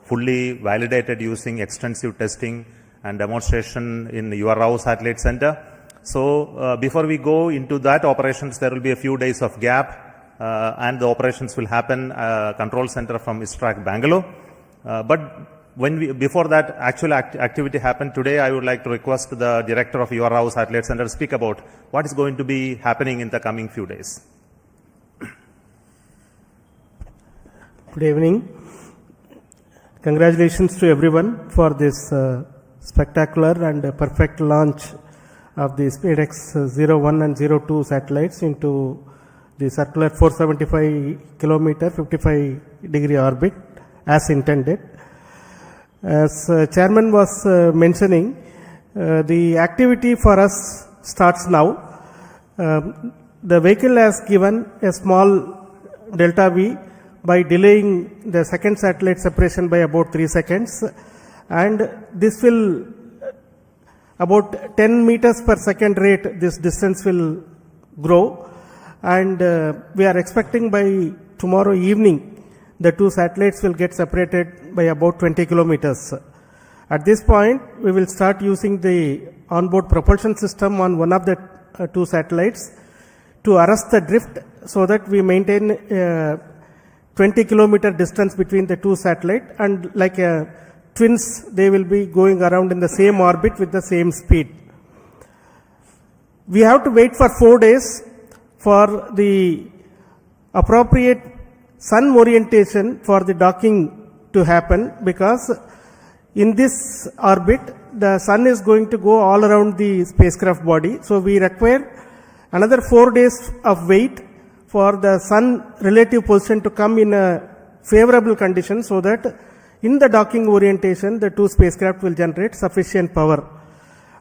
fully validated using extensive testing and demonstration in URAO Satellite Center. So, before we go into that operations, there will be a few days of gap. And the operations will happen control center from ISRO Bangalore. But before that actual activity happened today, I would like to request the director of URAO Satellite Center to speak about what is going to be happening in the coming few days. Good evening. Congratulations to everyone for this spectacular and perfect launch of the Spadex 01 and 02 satellites into the circular 475 kilometer 55 degree orbit as intended. As chairman was mentioning, the activity for us starts now. The vehicle has given a small delta V by delaying the second satellite separation by about 3 seconds, and this will about 10 meters per second rate, this distance will grow. And we are expecting by tomorrow evening, the two satellites will get separated by about 20 kilometers. At this point, we will start using the onboard propulsion system on one of the two satellites to arrest the drift so that we maintain 20 kilometer distance between the two satellites, and like twins, they will be going around in the same orbit with the same speed. We have to wait for 4 days for the appropriate sun orientation for the docking to happen, because in this orbit the sun is going to go all around the spacecraft body. So we require another 4 days of wait for the sun relative position to come in a favorable condition, so that in the docking orientation the two spacecraft will generate sufficient power.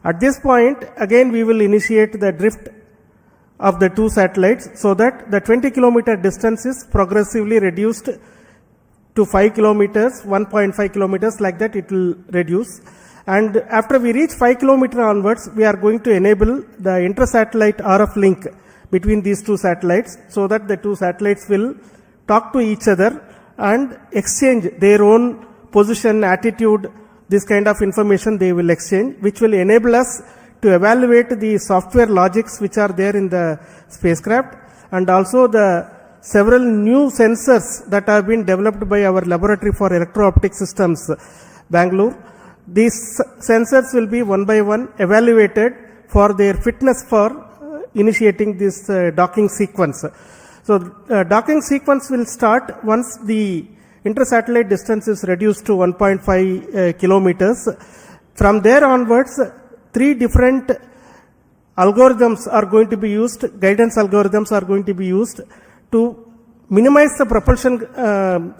At this point again we will initiate the drift of the two satellites, so that the 20 kilometer distance is progressively reduced to 5 kilometers, 1.5 kilometers, like that it will reduce. And after we reach 5 kilometer onwards, we are going to enable the inter-satellite RF link between these two satellites, so that the two satellites will talk to each other and exchange their own position, attitude, this kind of information they will exchange, which will enable us to evaluate the software logics which are there in the spacecraft, and also the several new sensors that have been developed by our laboratory for electro-optic systems, Bangalore. These sensors will be one by one evaluated for their fitness for initiating this docking sequence. So docking sequence will start once the inter-satellite distance is reduced to 1.5 kilometers. From there onwards, 3 different algorithms are going to be used, guidance algorithms are going to be used to minimize the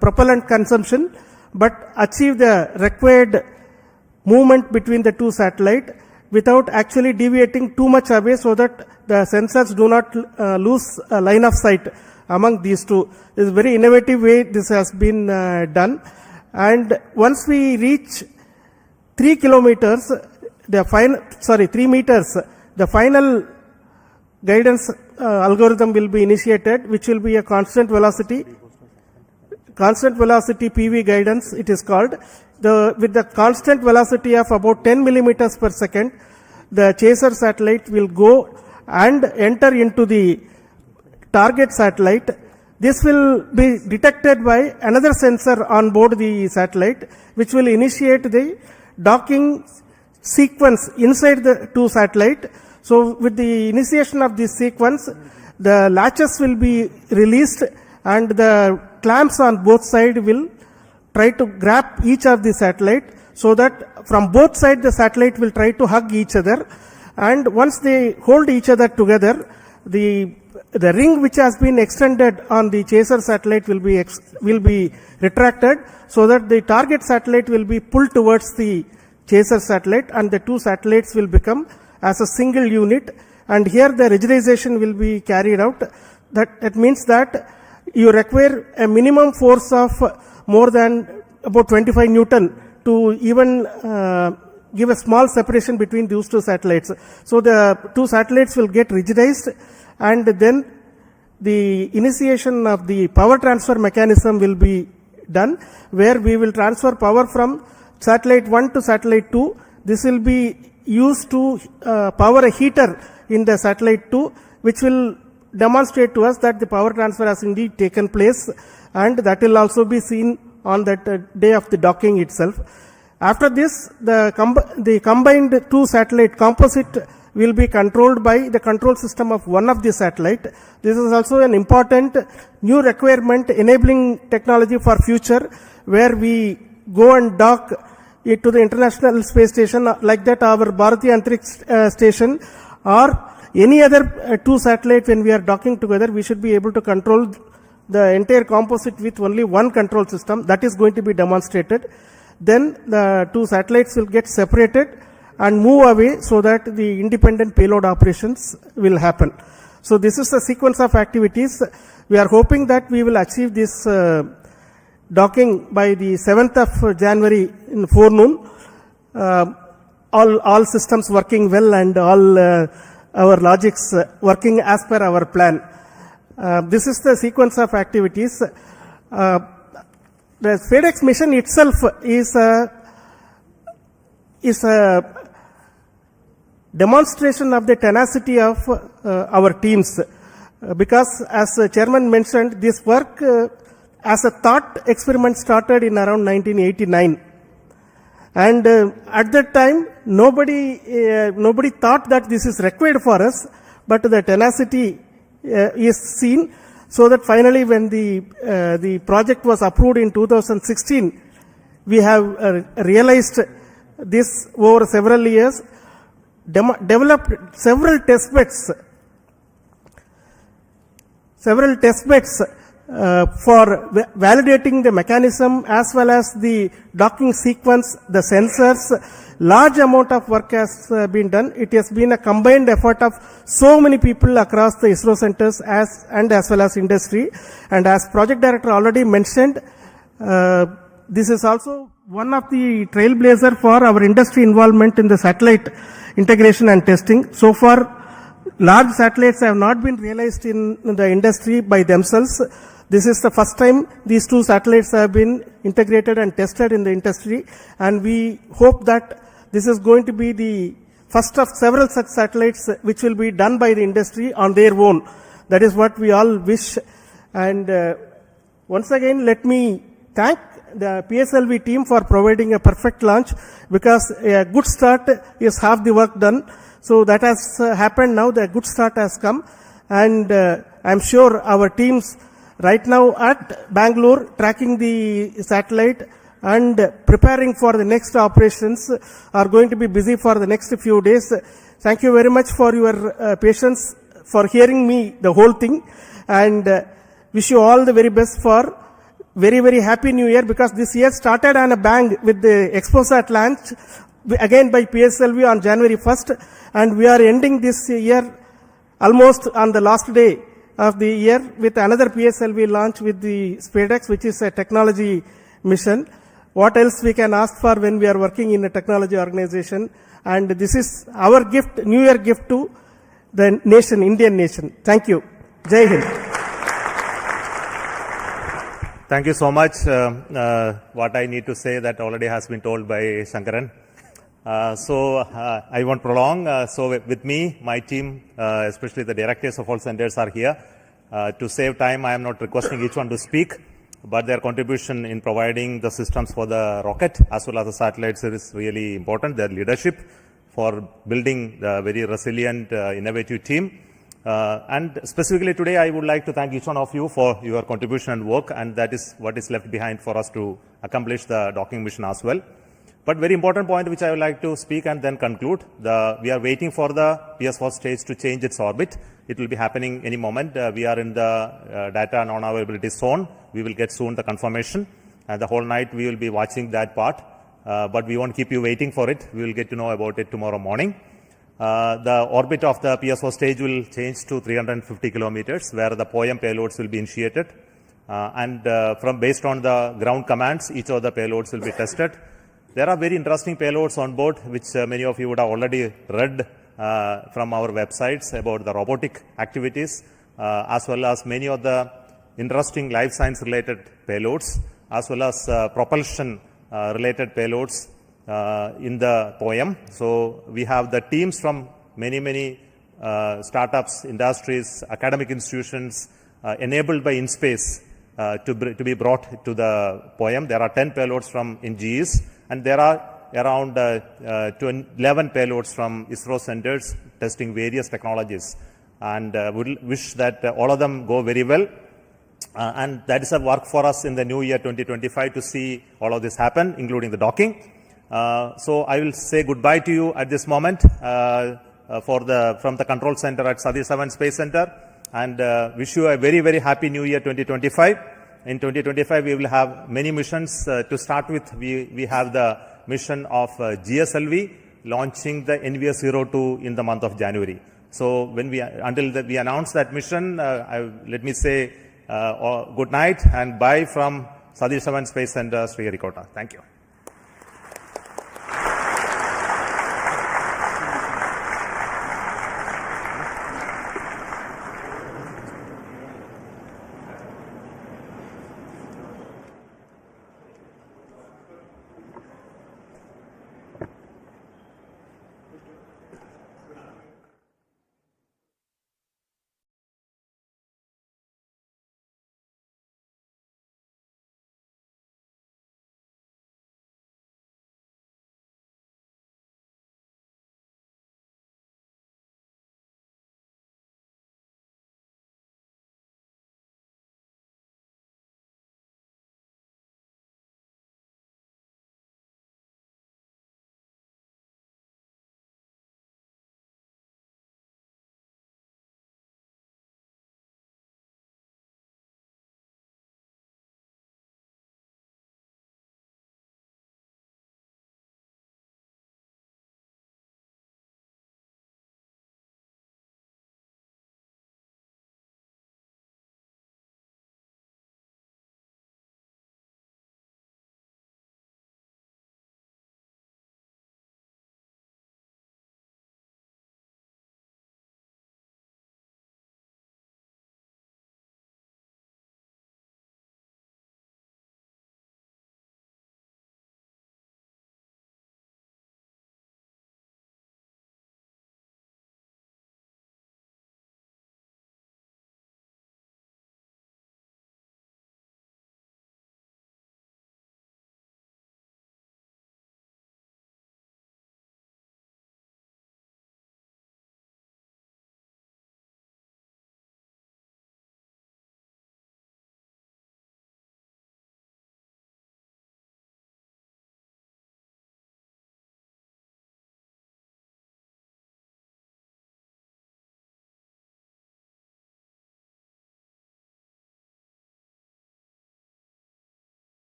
propellant consumption, but achieve the required movement between the two satellites without actually deviating too much away, so that the sensors do not lose a line of sight among these two. This is a very innovative way this has been done. And once we reach 3 kilometers, 3 meters, the final guidance algorithm will be initiated, which will be a constant velocity PV guidance, it is called. With the constant velocity of about 10 millimeters per second, the chaser satellite will go and enter into the target satellite. This will be detected by another sensor on board the satellite, which will initiate the docking sequence inside the two satellites. So with the initiation of this sequence, the latches will be released and the clamps on both sides will try to grab each of the satellite, so that from both sides the satellite will try to hug each other. And once they hold each other together, the ring which has been extended on the chaser satellite will be retracted, so that the target satellite will be pulled towards the chaser satellite, and the two satellites will become as a single unit. And here the rigidization will be carried out. That means that you require a minimum force of more than about 25 Newton to even give a small separation between those two satellites. So the two satellites will get rigidized, and then the initiation of the power transfer mechanism will be done, where we will transfer power from satellite 1 to satellite 2. This will be used to power a heater in the satellite 2, which will demonstrate to us that the power transfer has indeed taken place, and that will also be seen on that day of the docking itself. After this, the combined two satellite composite will be controlled by the control system of one of the satellite. This is also an important new requirement enabling technology for future, where we go and dock it to the International Space Station, like that our Bharatiya Antariksh Station, or any other two satellites. When we are docking together, we should be able to control the entire composite with only one control system. That is going to be demonstrated. Then the two satellites will get separated and move away, so that the independent payload operations will happen. So this is the sequence of activities. We are hoping that we will achieve this docking by the 7th of January in forenoon. All systems working well, and all our logics working as per our plan. This is the sequence of activities. The Spadex mission itself is a demonstration of the tenacity of our teams, because as the chairman mentioned, this work as a thought experiment started in around 1989, and at that time nobody thought that this is required for us, but the tenacity is seen, so that finally when the project was approved in 2016, we have realized this over several years, developed several test beds for validating the mechanism as well as the docking sequence, the sensors. Large amount of work has been done. It has been a combined effort of so many people across the ISRO centers as well as industry. And as project director already mentioned, this is also one of the trailblazer for our industry involvement in the satellite integration and testing. So far, large satellites have not been realized in the industry by themselves. This is the first time these two satellites have been integrated and tested in the industry, and we hope that this is going to be the first of several such satellites which will be done by the industry on their own. That is what we all wish. And once again, let me thank the PSLV team for providing a perfect launch, because a good start is half the work done. So that has happened now. The good start has come, and I'm sure our teams right now at Bangalore tracking the satellite and preparing for the next operations are going to be busy for the next few days. Thank you very much for your patience, for hearing me the whole thing, and wish you all the very best for very, very happy new year, because this year started on a bang with the Exposat launch again by PSLV on January 1st, and we are ending this year almost on the last day of the year with another PSLV launch with the Spadex, which is a technology mission. What else we can ask for when we are working in a technology organization? And this is our gift, New Year gift to the nation, Indian nation. Thank you. Jai Hind. Thank you so much. What I need to say that already has been told by Shankaran. I won't prolong. So with me, my team, especially the directors of all centers are here. To save time, I am not requesting each one to speak, but their contribution in providing the systems for the rocket as well as the satellites is really important. Their leadership for building the very resilient, innovative team. And specifically today, I would like to thank each one of you for your contribution and work, and that is what is left behind for us to accomplish the docking mission as well. But very important point which I would like to speak and then conclude. We are waiting for the PS4 stage to change its orbit. It will be happening any moment. We are in the data non-availability zone. We will get soon the confirmation. And the whole night we will be watching that part. But we won't keep you waiting for it. We will get to know about it tomorrow morning. The orbit of the PS4 stage will change to 350 kilometers, where the POEM payloads will be initiated. Based on the ground commands, each of the payloads will be tested. There are very interesting payloads on board, which many of you would have already read from our websites about the robotic activities, as well as many of the interesting life science related payloads, as well as propulsion related payloads in the POEM. So we have the teams from many startups, industries, academic institutions enabled by InSpace to be brought to the POEM. There are 10 payloads from NGEs, and there are around 11 payloads from ISRO centers testing various technologies. And we wish that all of them go very well. And that is a work for us in the new year 2025 to see all of this happen, including the docking. So I will say goodbye to you at this moment from the control center at Satish Dhawan Space Center, and wish you a very, very happy new year 2025. In 2025, we will have many missions. To start with, we have the mission of GSLV launching the NVS-02 in the month of January. So until we announce that mission, let me say good night and bye from Satish Dhawan Space Center, Sriharikota. Thank you.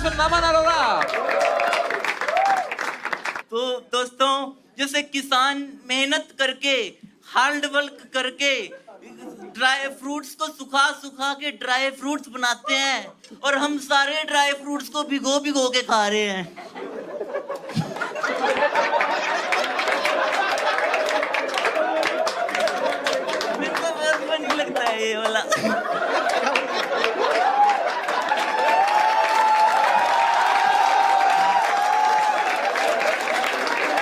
것은 나만 알아라. तो दोस्तों, जैसे किसान मेहनत करके hard work करके dry fruits को सुखा सुखा के ड्राई फ्रूट्स बनाते हैं और हम सारे ड्राई फ्रूट्स को भिगो भिगो के खा रहे हैं। मेरे को बहुत फनी लगता है ये वाला।